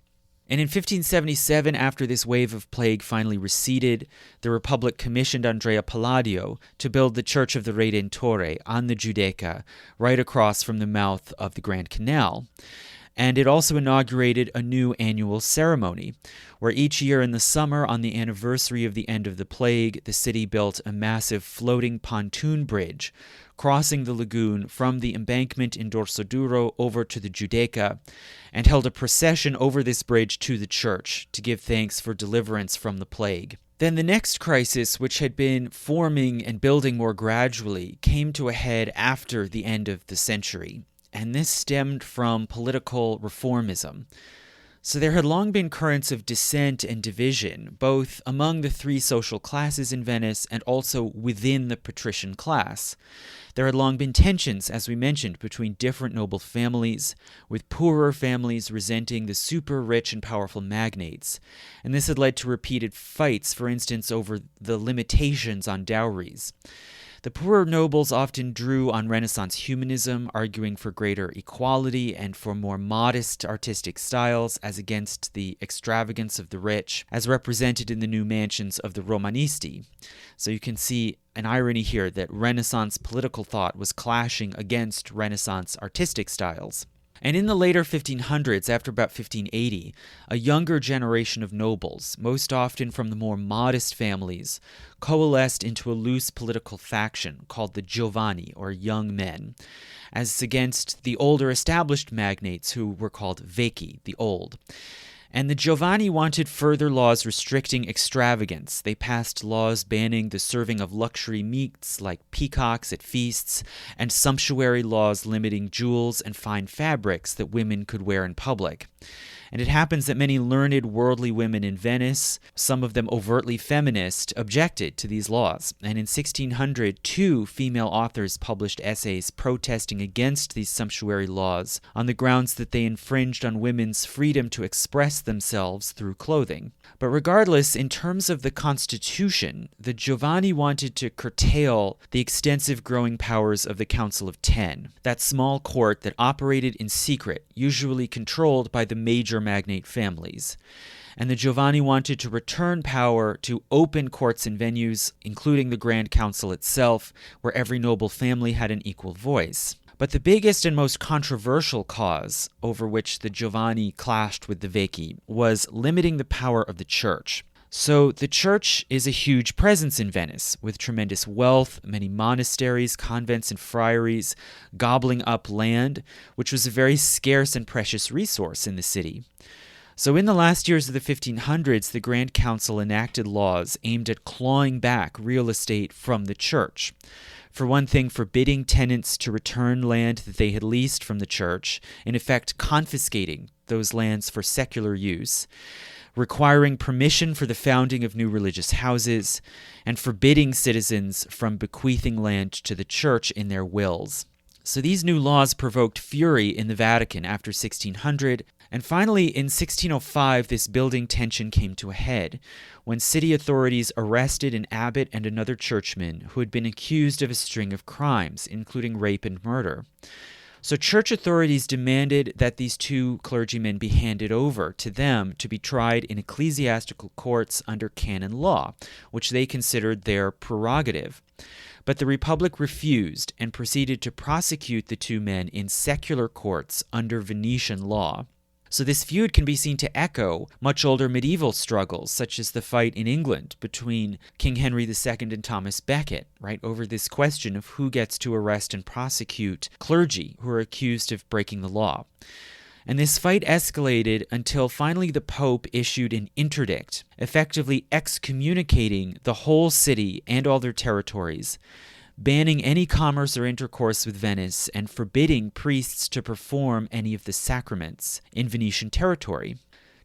And in 1577, after this wave of plague finally receded, the Republic commissioned Andrea Palladio to build the Church of the Redentore on the Giudecca, right across from the mouth of the Grand Canal. And it also inaugurated a new annual ceremony, where each year in the summer, on the anniversary of the end of the plague, the city built a massive floating pontoon bridge, crossing the lagoon from the embankment in Dorsoduro over to the Giudecca, and held a procession over this bridge to the church to give thanks for deliverance from the plague. Then the next crisis, which had been forming and building more gradually, came to a head after the end of the century, and this stemmed from political reformism. So there had long been currents of dissent and division, both among the three social classes in Venice and also within the patrician class. There had long been tensions, as we mentioned, between different noble families, with poorer families resenting the super rich and powerful magnates. And this had led to repeated fights, for instance, over the limitations on dowries. The poorer nobles often drew on Renaissance humanism, arguing for greater equality and for more modest artistic styles as against the extravagance of the rich, as represented in the new mansions of the Romanisti. So you can see an irony here that Renaissance political thought was clashing against Renaissance artistic styles. And in the later 1500s, after about 1580, a younger generation of nobles, most often from the more modest families, coalesced into a loose political faction called the Giovani, or young men, as against the older established magnates who were called Vecchi, the old. And the Giovani wanted further laws restricting extravagance. They passed laws banning the serving of luxury meats like peacocks at feasts, and sumptuary laws limiting jewels and fine fabrics that women could wear in public. And it happens that many learned worldly women in Venice, some of them overtly feminist, objected to these laws. And in 1600, 2 female authors published essays protesting against these sumptuary laws on the grounds that they infringed on women's freedom to express themselves through clothing. But regardless, in terms of the Constitution, the Giovani wanted to curtail the extensive growing powers of the Council of Ten, that small court that operated in secret, usually controlled by the major magnate families. And the Giovani wanted to return power to open courts and venues, including the Grand Council itself, where every noble family had an equal voice. But the biggest and most controversial cause over which the Giovani clashed with the Vecchi was limiting the power of the church. So the church is a huge presence in Venice, with tremendous wealth, many monasteries, convents, and friaries, gobbling up land, which was a very scarce and precious resource in the city. So in the last years of the 1500s, the Grand Council enacted laws aimed at clawing back real estate from the church. For one thing, forbidding tenants to return land that they had leased from the church, in effect confiscating those lands for secular use, requiring permission for the founding of new religious houses, and forbidding citizens from bequeathing land to the church in their wills. So these new laws provoked fury in the Vatican after 1600, and finally in 1605 this building tension came to a head when city authorities arrested an abbot and another churchman who had been accused of a string of crimes, including rape and murder. So church authorities demanded that these two clergymen be handed over to them to be tried in ecclesiastical courts under canon law, which they considered their prerogative. But the Republic refused and proceeded to prosecute the two men in secular courts under Venetian law. So this feud can be seen to echo much older medieval struggles, such as the fight in England between King Henry II and Thomas Becket, right, over this question of who gets to arrest and prosecute clergy who are accused of breaking the law. And this fight escalated until finally the Pope issued an interdict, effectively excommunicating the whole city and all their territories, banning any commerce or intercourse with Venice, and forbidding priests to perform any of the sacraments in Venetian territory.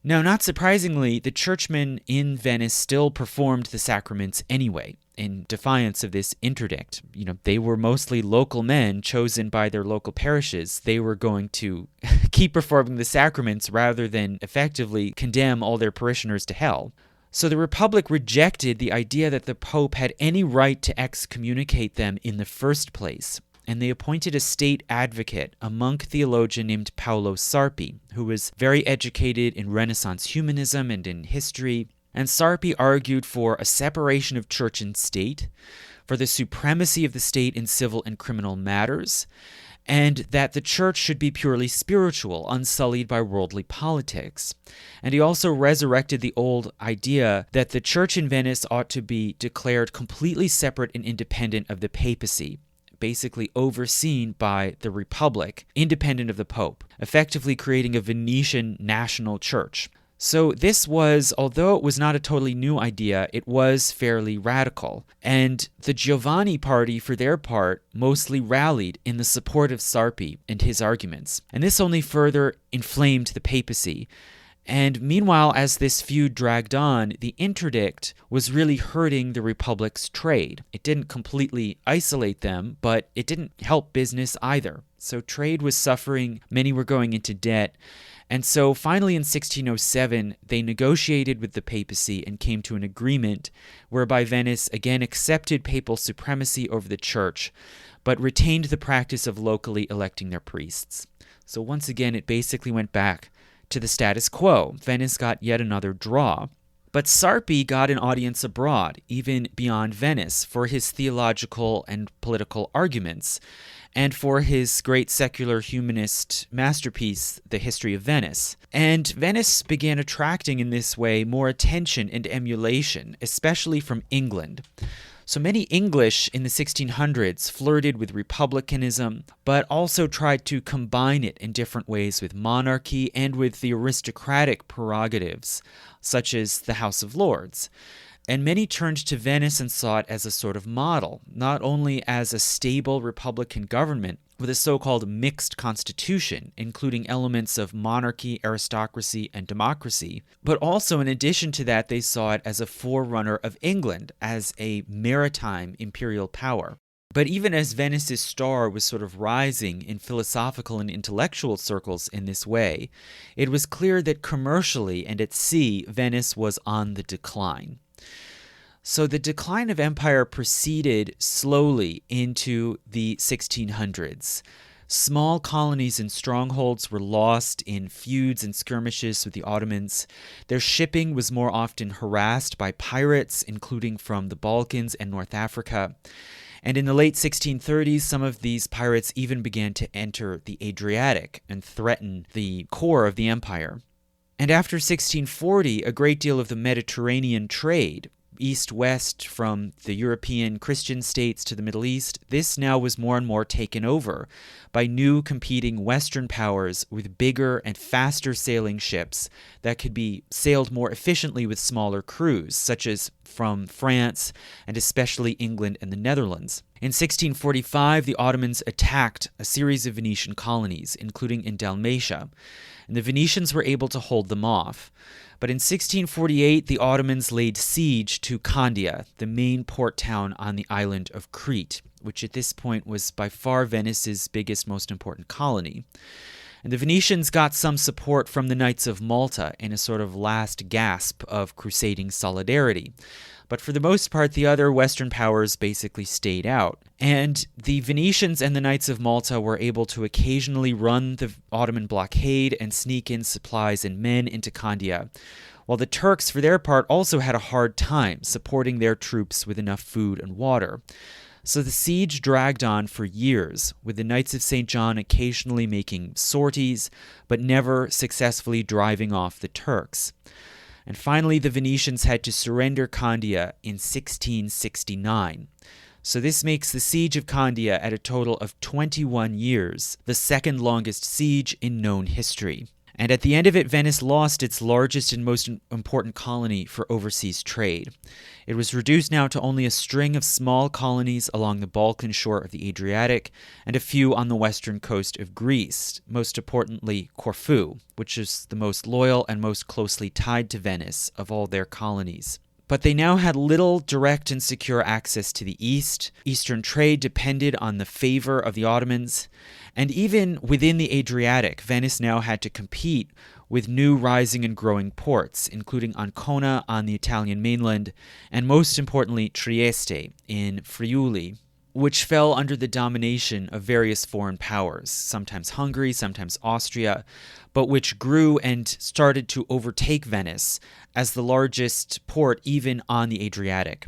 Now, not surprisingly, the churchmen in Venice still performed the sacraments anyway, in defiance of this interdict. They were mostly local men chosen by their local parishes. They were going to keep performing the sacraments rather than effectively condemn all their parishioners to hell. So the Republic rejected the idea that the Pope had any right to excommunicate them in the first place, and they appointed a state advocate, a monk theologian named Paolo Sarpi, who was very educated in Renaissance humanism and in history. And Sarpi argued for a separation of church and state, for the supremacy of the state in civil and criminal matters, and that the church should be purely spiritual, unsullied by worldly politics. And he also resurrected the old idea that the church in Venice ought to be declared completely separate and independent of the papacy, basically overseen by the Republic, independent of the Pope, effectively creating a Venetian national church. So this was, although it was not a totally new idea, it was fairly radical. And the Giovanni party, for their part, mostly rallied in the support of Sarpi and his arguments. And this only further inflamed the papacy. And meanwhile, as this feud dragged on, the interdict was really hurting the Republic's trade. It didn't completely isolate them, but it didn't help business either. So trade was suffering, many were going into debt. And so finally in 1607, they negotiated with the papacy and came to an agreement whereby Venice again accepted papal supremacy over the church, but retained the practice of locally electing their priests. So once again, it basically went back to the status quo. Venice got yet another draw. But Sarpi got an audience abroad, even beyond Venice, for his theological and political arguments, and for his great secular humanist masterpiece, The History of Venice. And Venice began attracting in this way more attention and emulation, especially from England. So many English in the 1600s flirted with republicanism, but also tried to combine it in different ways with monarchy and with the aristocratic prerogatives, such as the House of Lords. And many turned to Venice and saw it as a sort of model, not only as a stable republican government with a so-called mixed constitution, including elements of monarchy, aristocracy, and democracy, but also in addition to that, they saw it as a forerunner of England, as a maritime imperial power. But even as Venice's star was sort of rising in philosophical and intellectual circles in this way, it was clear that commercially and at sea, Venice was on the decline. So the decline of empire proceeded slowly into the 1600s. Small colonies and strongholds were lost in feuds and skirmishes with the Ottomans. Their shipping was more often harassed by pirates, including from the Balkans and North Africa. And in the late 1630s, some of these pirates even began to enter the Adriatic and threaten the core of the empire. And after 1640, a great deal of the Mediterranean trade, east-west from the European Christian states to the Middle East, this now was more and more taken over by new competing Western powers with bigger and faster sailing ships that could be sailed more efficiently with smaller crews, such as from France, and especially England and the Netherlands. In 1645, the Ottomans attacked a series of Venetian colonies, including in Dalmatia, and the Venetians were able to hold them off. But in 1648, the Ottomans laid siege to Candia, the main port town on the island of Crete, which at this point was by far Venice's biggest, most important colony. And the Venetians got some support from the Knights of Malta in a sort of last gasp of crusading solidarity. But for the most part, the other Western powers basically stayed out. And the Venetians and the Knights of Malta were able to occasionally run the Ottoman blockade and sneak in supplies and men into Candia, while the Turks, for their part, also had a hard time supporting their troops with enough food and water. So the siege dragged on for years, with the Knights of St. John occasionally making sorties, but never successfully driving off the Turks. And finally, the Venetians had to surrender Candia in 1669. So this makes the siege of Candia at a total of 21 years, the second longest siege in known history. And at the end of it, Venice lost its largest and most important colony for overseas trade. It was reduced now to only a string of small colonies along the Balkan shore of the Adriatic and a few on the western coast of Greece, most importantly Corfu, which is the most loyal and most closely tied to Venice of all their colonies. But they now had little direct and secure access to the east. Eastern trade depended on the favor of the Ottomans. And even within the Adriatic, Venice now had to compete with new rising and growing ports, including Ancona on the Italian mainland, and most importantly, Trieste in Friuli, which fell under the domination of various foreign powers, sometimes Hungary, sometimes Austria, but which grew and started to overtake Venice as the largest port even on the Adriatic.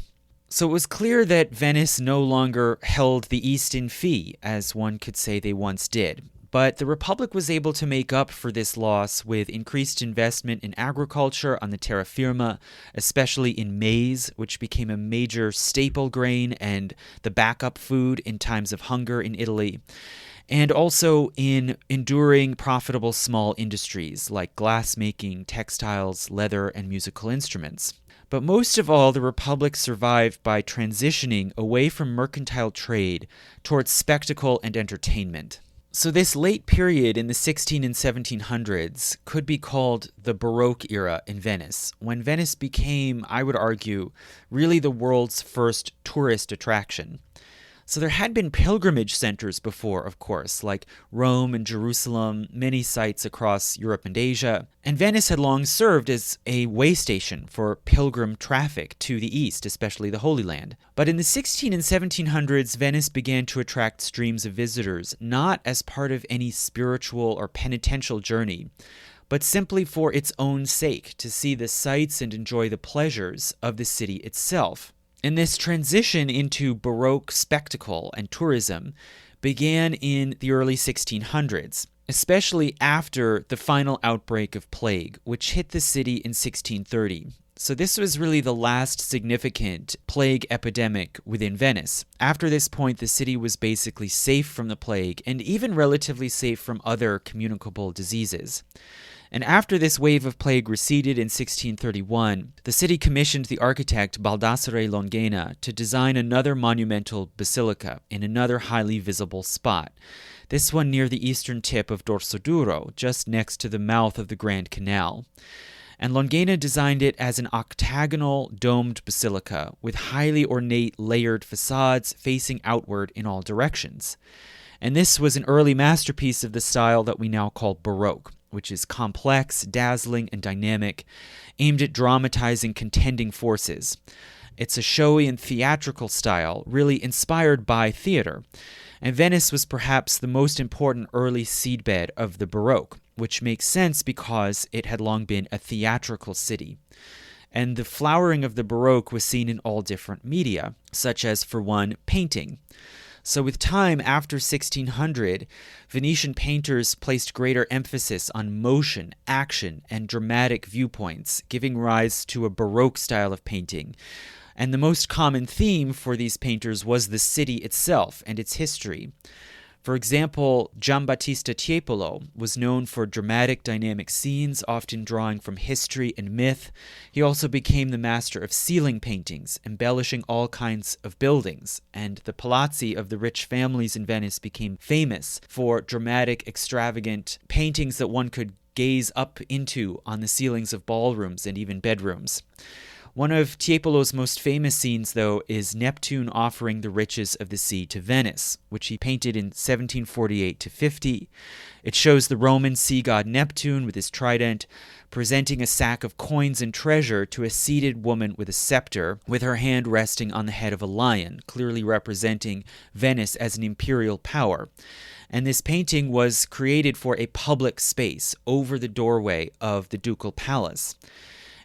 So it was clear that Venice no longer held the East in fee, as one could say they once did. But the Republic was able to make up for this loss with increased investment in agriculture on the terra firma, especially in maize, which became a major staple grain and the backup food in times of hunger in Italy, and also in enduring profitable small industries like glassmaking, textiles, leather, and musical instruments. But most of all, the Republic survived by transitioning away from mercantile trade towards spectacle and entertainment. So this late period in the 16 and 1700s could be called the Baroque era in Venice, when Venice became, I would argue, really the world's first tourist attraction. So there had been pilgrimage centers before, of course, like Rome and Jerusalem, many sites across Europe and Asia, and Venice had long served as a way station for pilgrim traffic to the east, especially the Holy Land. But in the 16 and 1700s, Venice began to attract streams of visitors, not as part of any spiritual or penitential journey, but simply for its own sake, to see the sights and enjoy the pleasures of the city itself. And this transition into Baroque spectacle and tourism began in the early 1600s, especially after the final outbreak of plague, which hit the city in 1630. So this was really the last significant plague epidemic within Venice. After this point, the city was basically safe from the plague and even relatively safe from other communicable diseases. And after this wave of plague receded in 1631, the city commissioned the architect Baldassare Longhena to design another monumental basilica in another highly visible spot, this one near the eastern tip of Dorsoduro, just next to the mouth of the Grand Canal. And Longhena designed it as an octagonal domed basilica with highly ornate layered facades facing outward in all directions. And this was an early masterpiece of the style that we now call Baroque, which is complex, dazzling, and dynamic, aimed at dramatizing contending forces. It's a showy and theatrical style, really inspired by theater. And Venice was perhaps the most important early seedbed of the Baroque, which makes sense because it had long been a theatrical city. And the flowering of the Baroque was seen in all different media, such as, for one, painting. So with time, after 1600, Venetian painters placed greater emphasis on motion, action, and dramatic viewpoints, giving rise to a Baroque style of painting. And the most common theme for these painters was the city itself and its history. For example, Giambattista Tiepolo was known for dramatic dynamic scenes, often drawing from history and myth. He also became the master of ceiling paintings, embellishing all kinds of buildings, and the palazzi of the rich families in Venice became famous for dramatic, extravagant paintings that one could gaze up into on the ceilings of ballrooms and even bedrooms. One of Tiepolo's most famous scenes, though, is Neptune offering the riches of the sea to Venice, which he painted in 1748 to 50. It shows the Roman sea god Neptune with his trident, presenting a sack of coins and treasure to a seated woman with a scepter, with her hand resting on the head of a lion, clearly representing Venice as an imperial power. And this painting was created for a public space over the doorway of the ducal palace.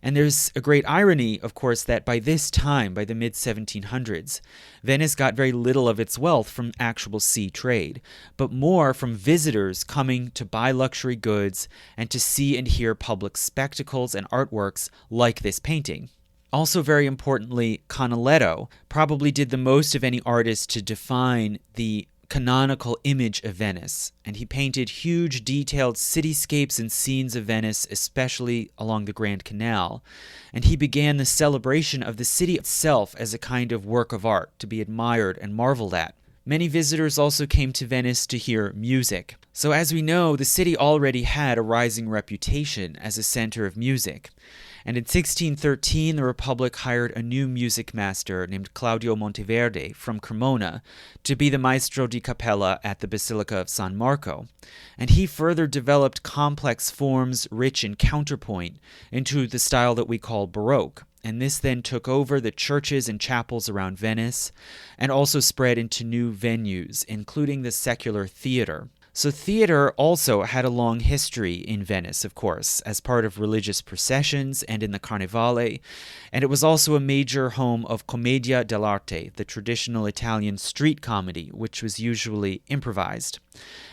And there's a great irony, of course, that by this time, by the mid-1700s, Venice got very little of its wealth from actual sea trade, but more from visitors coming to buy luxury goods and to see and hear public spectacles and artworks like this painting. Also, very importantly, Canaletto probably did the most of any artist to define the canonical image of Venice, and he painted huge detailed cityscapes and scenes of Venice, especially along the Grand Canal, and he began the celebration of the city itself as a kind of work of art to be admired and marveled at. Many visitors also came to Venice to hear music. So as we know, the city already had a rising reputation as a center of music. And in 1613, the Republic hired a new music master named Claudio Monteverde from Cremona to be the maestro di cappella at the Basilica of San Marco. And he further developed complex forms rich in counterpoint into the style that we call Baroque. And this then took over the churches and chapels around Venice and also spread into new venues, including the secular theater. So theater also had a long history in Venice, of course, as part of religious processions and in the Carnevale, and it was also a major home of commedia dell'arte, the traditional Italian street comedy, which was usually improvised.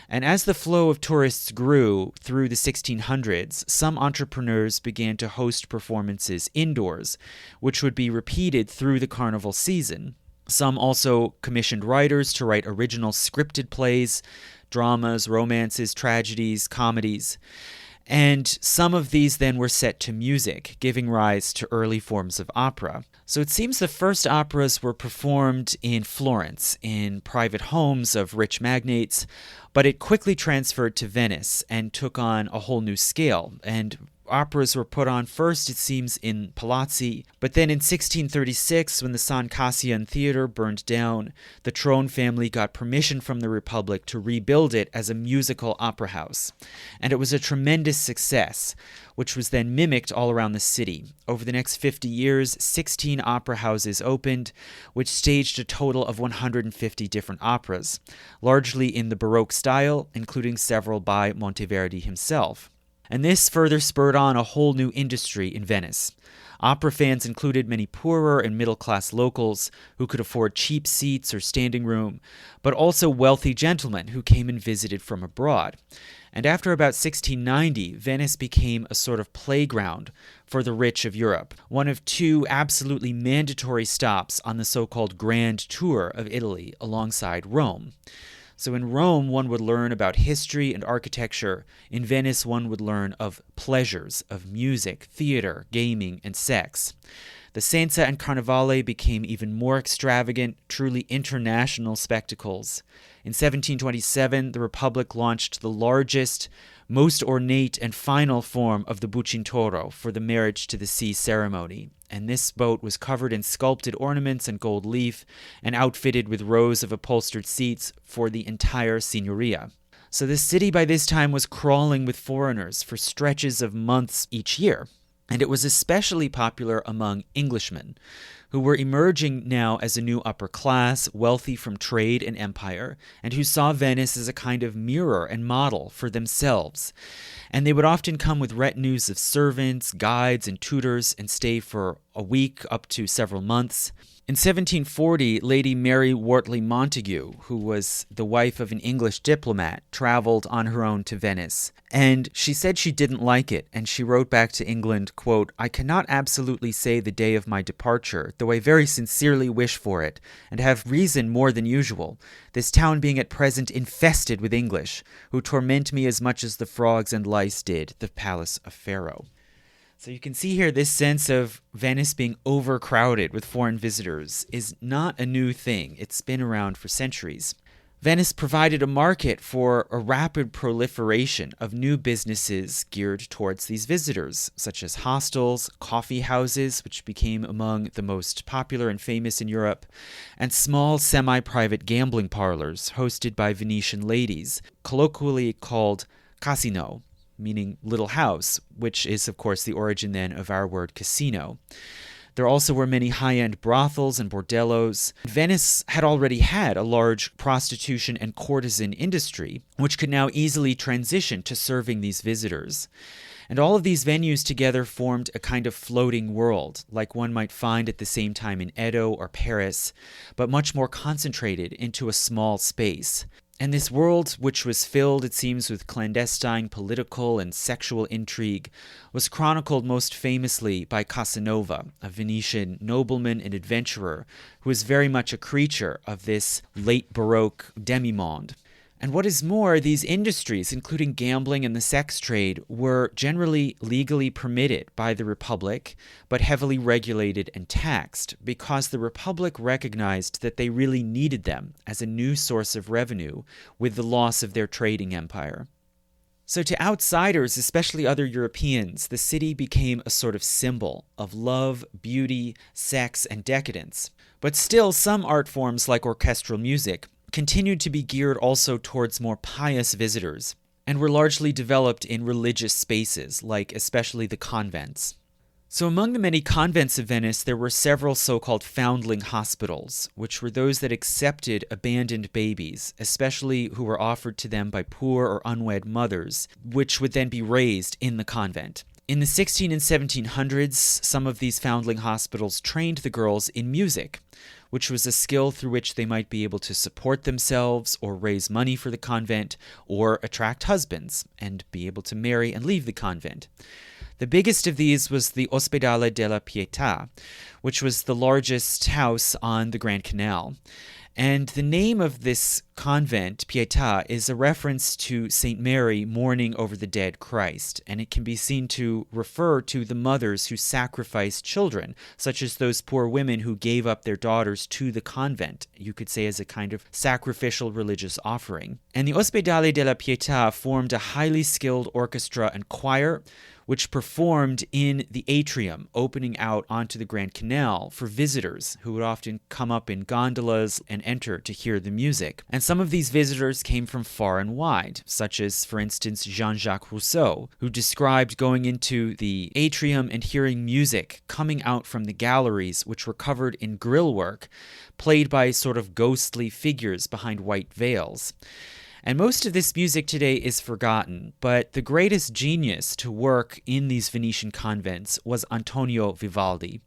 And as the flow of tourists grew through the 1600s, some entrepreneurs began to host performances indoors, which would be repeated through the carnival season. Some also commissioned writers to write original scripted plays, dramas, romances, tragedies, comedies, and some of these then were set to music, giving rise to early forms of opera. So it seems the first operas were performed in Florence, in private homes of rich magnates, but it quickly transferred to Venice and took on a whole new scale, and operas were put on first, it seems, in palazzi, but then in 1636, when the San Cassian Theater burned down, the Tron family got permission from the Republic to rebuild it as a musical opera house. And it was a tremendous success, which was then mimicked all around the city. Over the next 50 years, 16 opera houses opened, which staged a total of 150 different operas, largely in the Baroque style, including several by Monteverdi himself. And this further spurred on a whole new industry in Venice. Opera fans included many poorer and middle-class locals who could afford cheap seats or standing room, but also wealthy gentlemen who came and visited from abroad. And after about 1690, Venice became a sort of playground for the rich of Europe, one of two absolutely mandatory stops on the so-called Grand Tour of Italy alongside Rome. So in Rome, one would learn about history and architecture. In Venice, one would learn of pleasures, of music, theater, gaming, and sex. The Sensa and Carnevale became even more extravagant, truly international spectacles. In 1727, the Republic launched the largest, most ornate and final form of the Bucintoro for the marriage to the sea ceremony. And this boat was covered in sculpted ornaments and gold leaf and outfitted with rows of upholstered seats for the entire signoria. So the city by this time was crawling with foreigners for stretches of months each year. And it was especially popular among Englishmen, who were emerging now as a new upper class, wealthy from trade and empire, and who saw Venice as a kind of mirror and model for themselves. And they would often come with retinues of servants, guides, and tutors, and stay for a week up to several months. In 1740, Lady Mary Wortley Montagu, who was the wife of an English diplomat, traveled on her own to Venice. And she said she didn't like it, and she wrote back to England, quote, "I cannot absolutely say the day of my departure, though I very sincerely wish for it, and have reason more than usual, this town being at present infested with English, who torment me as much as the frogs and lice did the palace of Pharaoh." So you can see here this sense of Venice being overcrowded with foreign visitors is not a new thing. It's been around for centuries. Venice provided a market for a rapid proliferation of new businesses geared towards these visitors, such as hostels, coffee houses, which became among the most popular and famous in Europe, and small semi-private gambling parlors hosted by Venetian ladies, colloquially called casino, meaning little house, which is, of course, the origin then of our word casino. There also were many high-end brothels and bordellos. Venice had already had a large prostitution and courtesan industry, which could now easily transition to serving these visitors. And all of these venues together formed a kind of floating world, like one might find at the same time in Edo or Paris, but much more concentrated into a small space. And this world, which was filled, it seems, with clandestine political and sexual intrigue, was chronicled most famously by Casanova, a Venetian nobleman and adventurer who was very much a creature of this late Baroque demi-monde. And what is more, these industries, including gambling and the sex trade, were generally legally permitted by the Republic, but heavily regulated and taxed, because the Republic recognized that they really needed them as a new source of revenue with the loss of their trading empire. So to outsiders, especially other Europeans, the city became a sort of symbol of love, beauty, sex, and decadence. But still, some art forms like orchestral music continued to be geared also towards more pious visitors, and were largely developed in religious spaces, like especially the convents. So among the many convents of Venice, there were several so-called foundling hospitals, which were those that accepted abandoned babies, especially who were offered to them by poor or unwed mothers, which would then be raised in the convent. In the 16 and 1700s, some of these foundling hospitals trained the girls in music, which was a skill through which they might be able to support themselves or raise money for the convent or attract husbands and be able to marry and leave the convent. The biggest of these was the Ospedale della Pietà, which was the largest house on the Grand Canal. And the name of this convent, Pietà, is a reference to St. Mary mourning over the dead Christ, and it can be seen to refer to the mothers who sacrificed children, such as those poor women who gave up their daughters to the convent, you could say as a kind of sacrificial religious offering. And the Ospedale della Pietà formed a highly skilled orchestra and choir, which performed in the atrium opening out onto the Grand Canal for visitors who would often come up in gondolas and enter to hear the music. And some of these visitors came from far and wide, such as, for instance, Jean-Jacques Rousseau, who described going into the atrium and hearing music coming out from the galleries, which were covered in grillwork, played by sort of ghostly figures behind white veils. And most of this music today is forgotten, but the greatest genius to work in these Venetian convents was Antonio Vivaldi,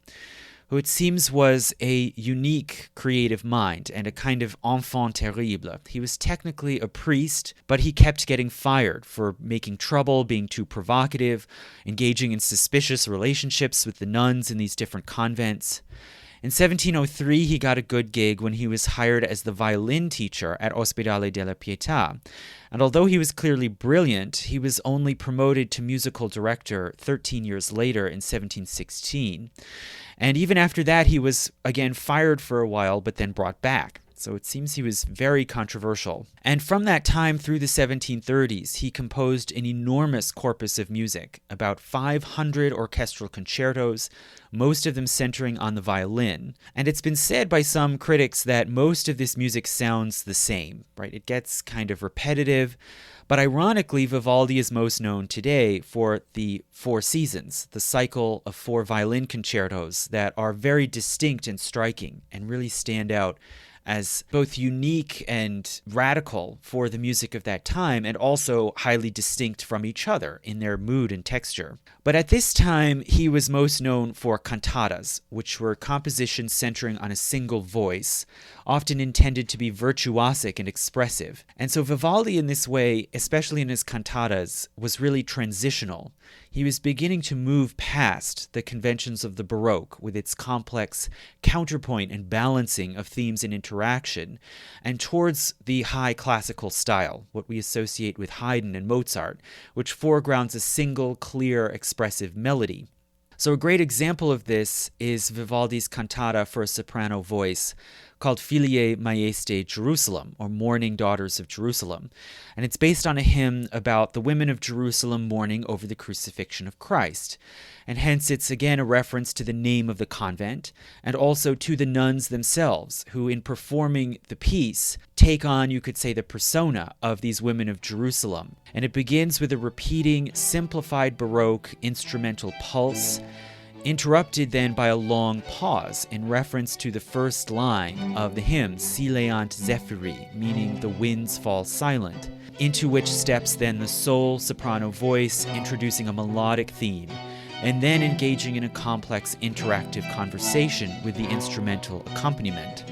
who it seems was a unique creative mind and a kind of enfant terrible. He was technically a priest, but he kept getting fired for making trouble, being too provocative, engaging in suspicious relationships with the nuns in these different convents. In 1703, he got a good gig when he was hired as the violin teacher at Ospedale della Pietà. And although he was clearly brilliant, he was only promoted to musical director 13 years later in 1716. And even after that, he was again fired for a while, but then brought back. So it seems he was very controversial. And from that time through the 1730s, he composed an enormous corpus of music, about 500 orchestral concertos, most of them centering on the violin. And it's been said by some critics that most of this music sounds the same, right? It gets kind of repetitive. But ironically, Vivaldi is most known today for the Four Seasons, the cycle of 4 violin concertos that are very distinct and striking and really stand out as both unique and radical for the music of that time, and also highly distinct from each other in their mood and texture. But at this time, he was most known for cantatas, which were compositions centering on a single voice, often intended to be virtuosic and expressive. And so Vivaldi, in this way, especially in his cantatas, was really transitional. He was beginning to move past the conventions of the Baroque with its complex counterpoint and balancing of themes and interaction, and towards the high classical style, what we associate with Haydn and Mozart, which foregrounds a single, clear, expressive melody. So a great example of this is Vivaldi's cantata for a soprano voice called Filiae Maiestae Jerusalem, or Mourning Daughters of Jerusalem. And it's based on a hymn about the women of Jerusalem mourning over the crucifixion of Christ. And hence it's again a reference to the name of the convent, and also to the nuns themselves, who in performing the piece take on, you could say, the persona of these women of Jerusalem. And it begins with a repeating, simplified Baroque instrumental pulse, interrupted then by a long pause in reference to the first line of the hymn, Sileant Zephyri, meaning the winds fall silent, into which steps then the sole soprano voice introducing a melodic theme, and then engaging in a complex interactive conversation with the instrumental accompaniment.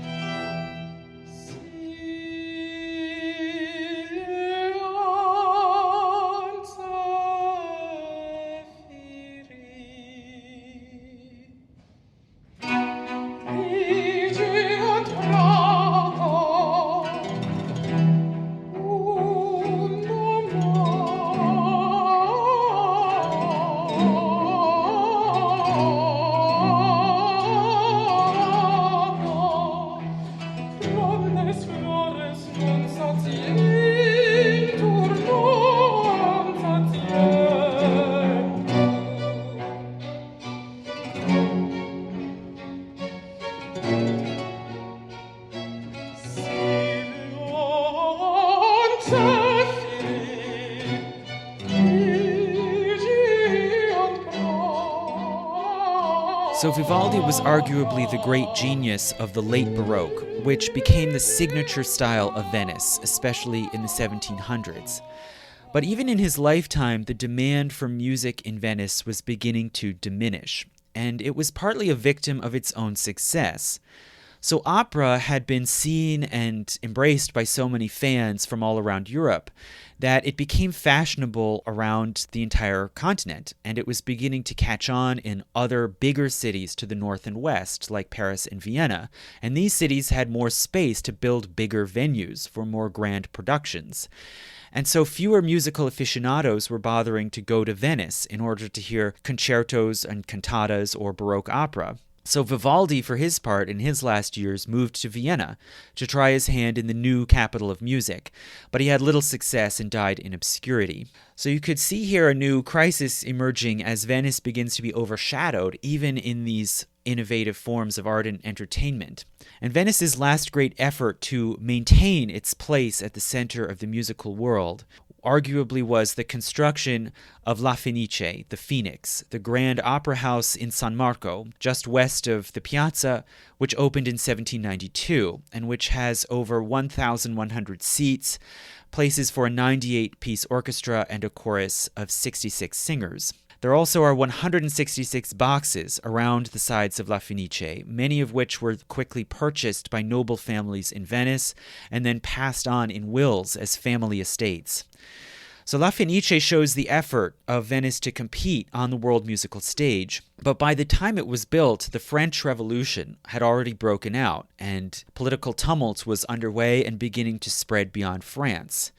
So Vivaldi was arguably the great genius of the late Baroque, which became the signature style of Venice, especially in the 1700s. But even in his lifetime, the demand for music in Venice was beginning to diminish, and it was partly a victim of its own success. So opera had been seen and embraced by so many fans from all around Europe that it became fashionable around the entire continent, and it was beginning to catch on in other bigger cities to the north and west, like Paris and Vienna, and these cities had more space to build bigger venues for more grand productions. And so fewer musical aficionados were bothering to go to Venice in order to hear concertos and cantatas or Baroque opera. So Vivaldi, for his part, in his last years, moved to Vienna to try his hand in the new capital of music, but he had little success and died in obscurity. So you could see here a new crisis emerging as Venice begins to be overshadowed even in these innovative forms of art and entertainment. And Venice's last great effort to maintain its place at the center of the musical world arguably was the construction of La Fenice, the Phoenix, the grand opera house in San Marco, just west of the Piazza, which opened in 1792, and which has over 1,100 seats, places for a 98-piece orchestra and a chorus of 66 singers. There also are 166 boxes around the sides of La Fenice, many of which were quickly purchased by noble families in Venice and then passed on in wills as family estates. So La Fenice shows the effort of Venice to compete on the world musical stage, but by the time it was built, the French Revolution had already broken out, and political tumult was underway and beginning to spread beyond France.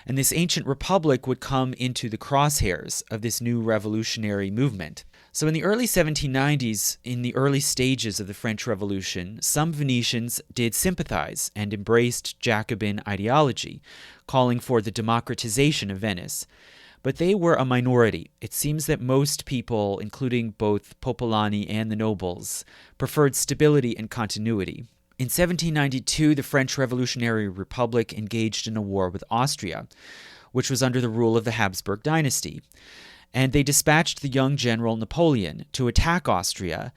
And this ancient republic would come into the crosshairs of this new revolutionary movement. So in the early 1790s, in the early stages of the French Revolution, some Venetians did sympathize and embraced Jacobin ideology, calling for the democratization of Venice. But they were a minority. It seems that most people, including both Popolani and the nobles, preferred stability and continuity. In 1792, the French Revolutionary Republic engaged in a war with Austria, which was under the rule of the Habsburg dynasty. And they dispatched the young general Napoleon to attack Austria,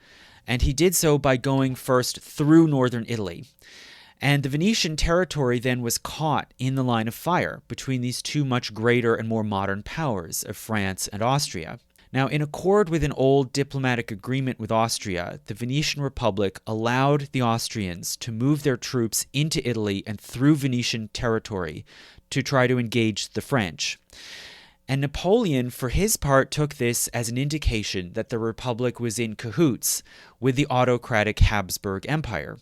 and he did so by going first through northern Italy. And the Venetian territory then was caught in the line of fire between these two much greater and more modern powers of France and Austria. Now, in accord with an old diplomatic agreement with Austria, the Venetian Republic allowed the Austrians to move their troops into Italy and through Venetian territory to try to engage the French. And Napoleon, for his part, took this as an indication that the Republic was in cahoots with the autocratic Habsburg Empire.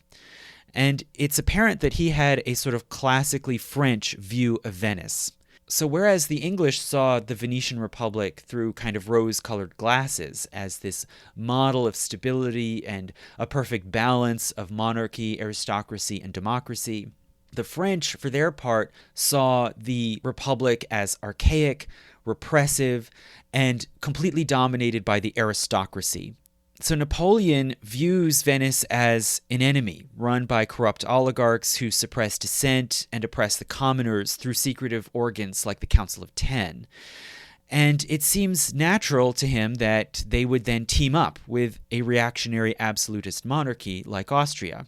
And it's apparent that he had a sort of classically French view of Venice. So whereas the English saw the Venetian Republic through kind of rose-colored glasses as this model of stability and a perfect balance of monarchy, aristocracy, and democracy, the French, for their part, saw the Republic as archaic, repressive, and completely dominated by the aristocracy. So Napoleon views Venice as an enemy run by corrupt oligarchs who suppress dissent and oppress the commoners through secretive organs like the Council of Ten. And it seems natural to him that they would then team up with a reactionary absolutist monarchy like Austria.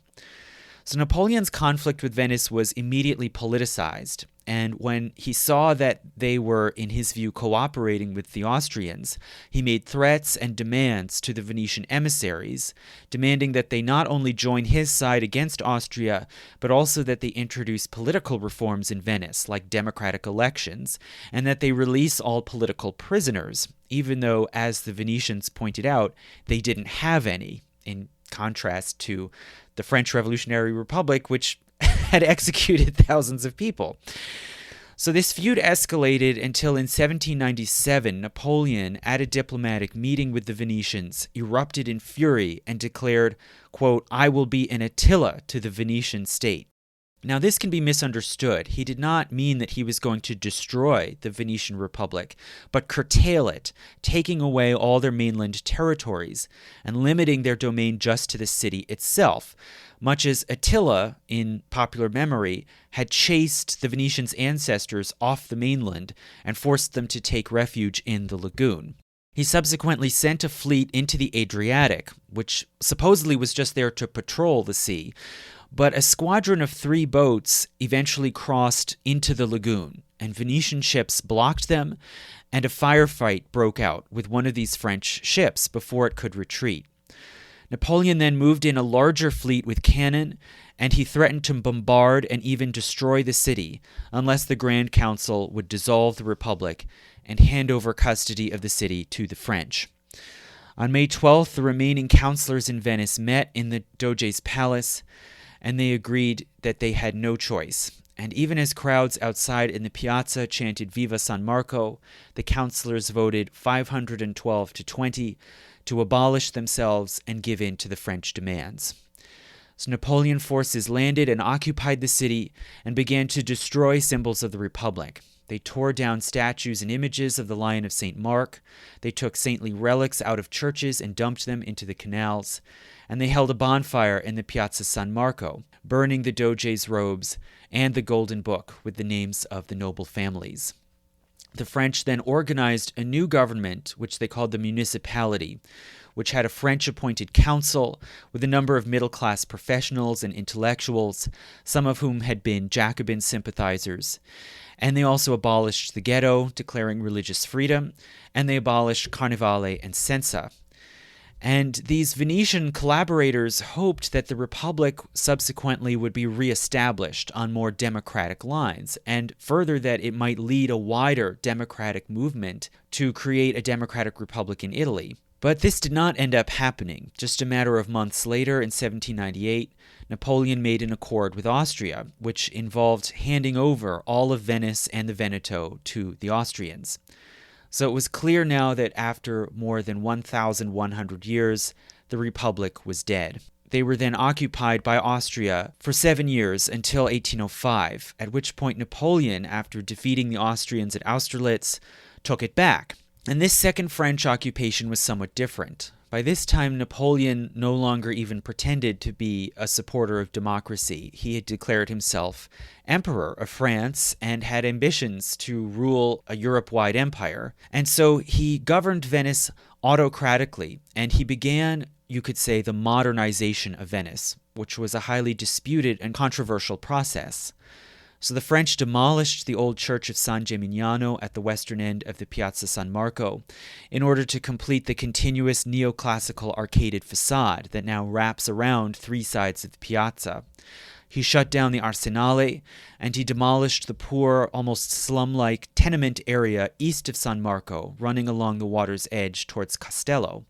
So Napoleon's conflict with Venice was immediately politicized, and when he saw that they were, in his view, cooperating with the Austrians, he made threats and demands to the Venetian emissaries, demanding that they not only join his side against Austria, but also that they introduce political reforms in Venice, like democratic elections, and that they release all political prisoners, even though, as the Venetians pointed out, they didn't have any, in contrast to the French Revolutionary Republic, which had executed thousands of people. So this feud escalated until in 1797, Napoleon, at a diplomatic meeting with the Venetians, erupted in fury and declared, quote, "I will be an Attila to the Venetian state." Now, this can be misunderstood. He did not mean that he was going to destroy the Venetian Republic, but curtail it, taking away all their mainland territories and limiting their domain just to the city itself, much as Attila, in popular memory, had chased the Venetians' ancestors off the mainland and forced them to take refuge in the lagoon. He subsequently sent a fleet into the Adriatic, which supposedly was just there to patrol the sea, but a squadron of 3 boats eventually crossed into the lagoon, and Venetian ships blocked them, and a firefight broke out with one of these French ships before it could retreat. Napoleon then moved in a larger fleet with cannon, and he threatened to bombard and even destroy the city unless the Grand Council would dissolve the Republic and hand over custody of the city to the French. On May 12th, the remaining councillors in Venice met in the Doge's palace, and they agreed that they had no choice. And even as crowds outside in the piazza chanted Viva San Marco, the councillors voted 512 to 20 to abolish themselves and give in to the French demands. So Napoleon forces landed and occupied the city and began to destroy symbols of the Republic. They tore down statues and images of the Lion of St. Mark. They took saintly relics out of churches and dumped them into the canals. And they held a bonfire in the Piazza San Marco, burning the Doge's robes and the Golden Book with the names of the noble families. The French then organized a new government, which they called the municipality, which had a French-appointed council with a number of middle-class professionals and intellectuals, some of whom had been Jacobin sympathizers. And they also abolished the Ghetto, declaring religious freedom, and they abolished Carnevale and Sensa. And these Venetian collaborators hoped that the Republic subsequently would be reestablished on more democratic lines, and further that it might lead a wider democratic movement to create a democratic republic in Italy. But this did not end up happening. Just a matter of months later, in 1798, Napoleon made an accord with Austria, which involved handing over all of Venice and the Veneto to the Austrians. So it was clear now that after more than 1,100 years, the Republic was dead. They were then occupied by Austria for 7 years until 1805, at which point Napoleon, after defeating the Austrians at Austerlitz, took it back. And this second French occupation was somewhat different. By this time, Napoleon no longer even pretended to be a supporter of democracy. He had declared himself emperor of France and had ambitions to rule a Europe-wide empire. And so he governed Venice autocratically, and he began, you could say, the modernization of Venice. which was a highly disputed and controversial process. So the French demolished the old church of San Gimignano at the western end of the Piazza San Marco in order to complete the continuous neoclassical arcaded facade that now wraps around three sides of the piazza. He shut down the Arsenale, and he demolished the poor, almost slum-like tenement area east of San Marco, running along the water's edge towards Castello.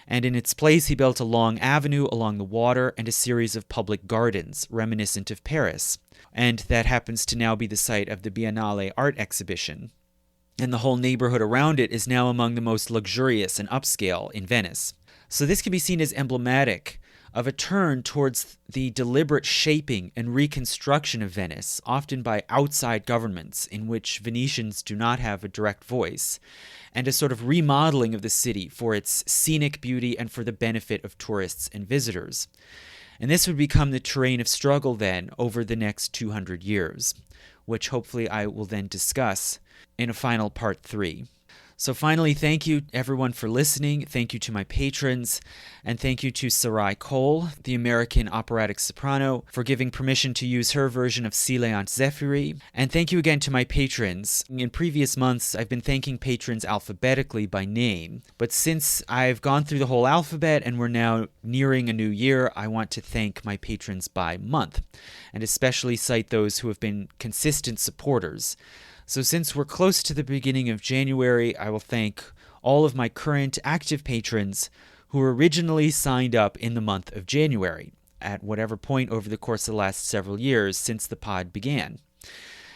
And in its place, he built a long avenue along the water and a series of public gardens, reminiscent of Paris. And that happens to now be the site of the Biennale art exhibition. And the whole neighborhood around it is now among the most luxurious and upscale in Venice. So this can be seen as emblematic of a turn towards the deliberate shaping and reconstruction of Venice, often by outside governments in which Venetians do not have a direct voice, and a sort of remodeling of the city for its scenic beauty and for the benefit of tourists and visitors. And this would become the terrain of struggle then over the next 200 years, which hopefully I will then discuss in a final part 3. So finally, thank you everyone for listening. Thank you to my patrons, and thank you to Sarai Cole, the American operatic soprano, for giving permission to use her version of Sile ant Zefiri. And thank you again to my patrons. In previous months, I've been thanking patrons alphabetically by name, but since I've gone through the whole alphabet and we're now nearing a new year, I want to thank my patrons by month, and especially cite those who have been consistent supporters. So since we're close to the beginning of January, I will thank all of my current active patrons who originally signed up in the month of January, at whatever point over the course of the last several years since the pod began.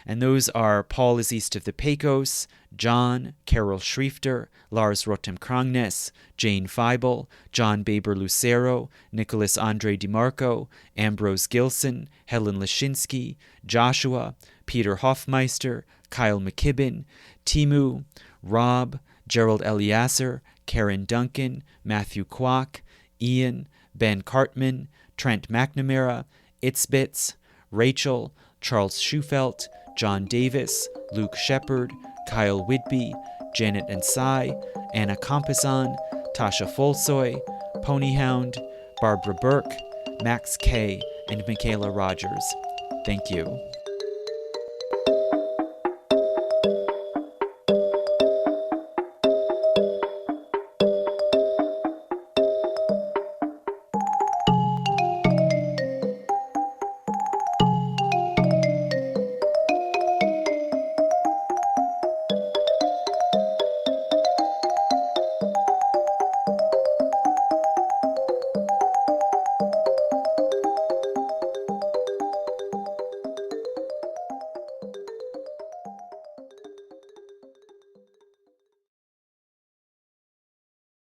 And those are Paul is East of the Pecos, John, Carol Schriefter, Lars Rotem Krangnes, Jane Feibel, John Baber Lucero, Nicholas Andre DiMarco, Ambrose Gilson, Helen Lashinsky, Joshua, Peter Hoffmeister, Kyle McKibben, Timu, Rob, Gerald Eliasser, Karen Duncan, Matthew Kwok, Ian, Ben Cartman, Trent McNamara, Itzbits, Rachel, Charles Schufelt, John Davis, Luke Shepard, Kyle Whitby, Janet Ansai, Anna Compisan, Tasha Folsoy, Ponyhound, Barbara Burke, Max K, and Michaela Rogers. Thank you.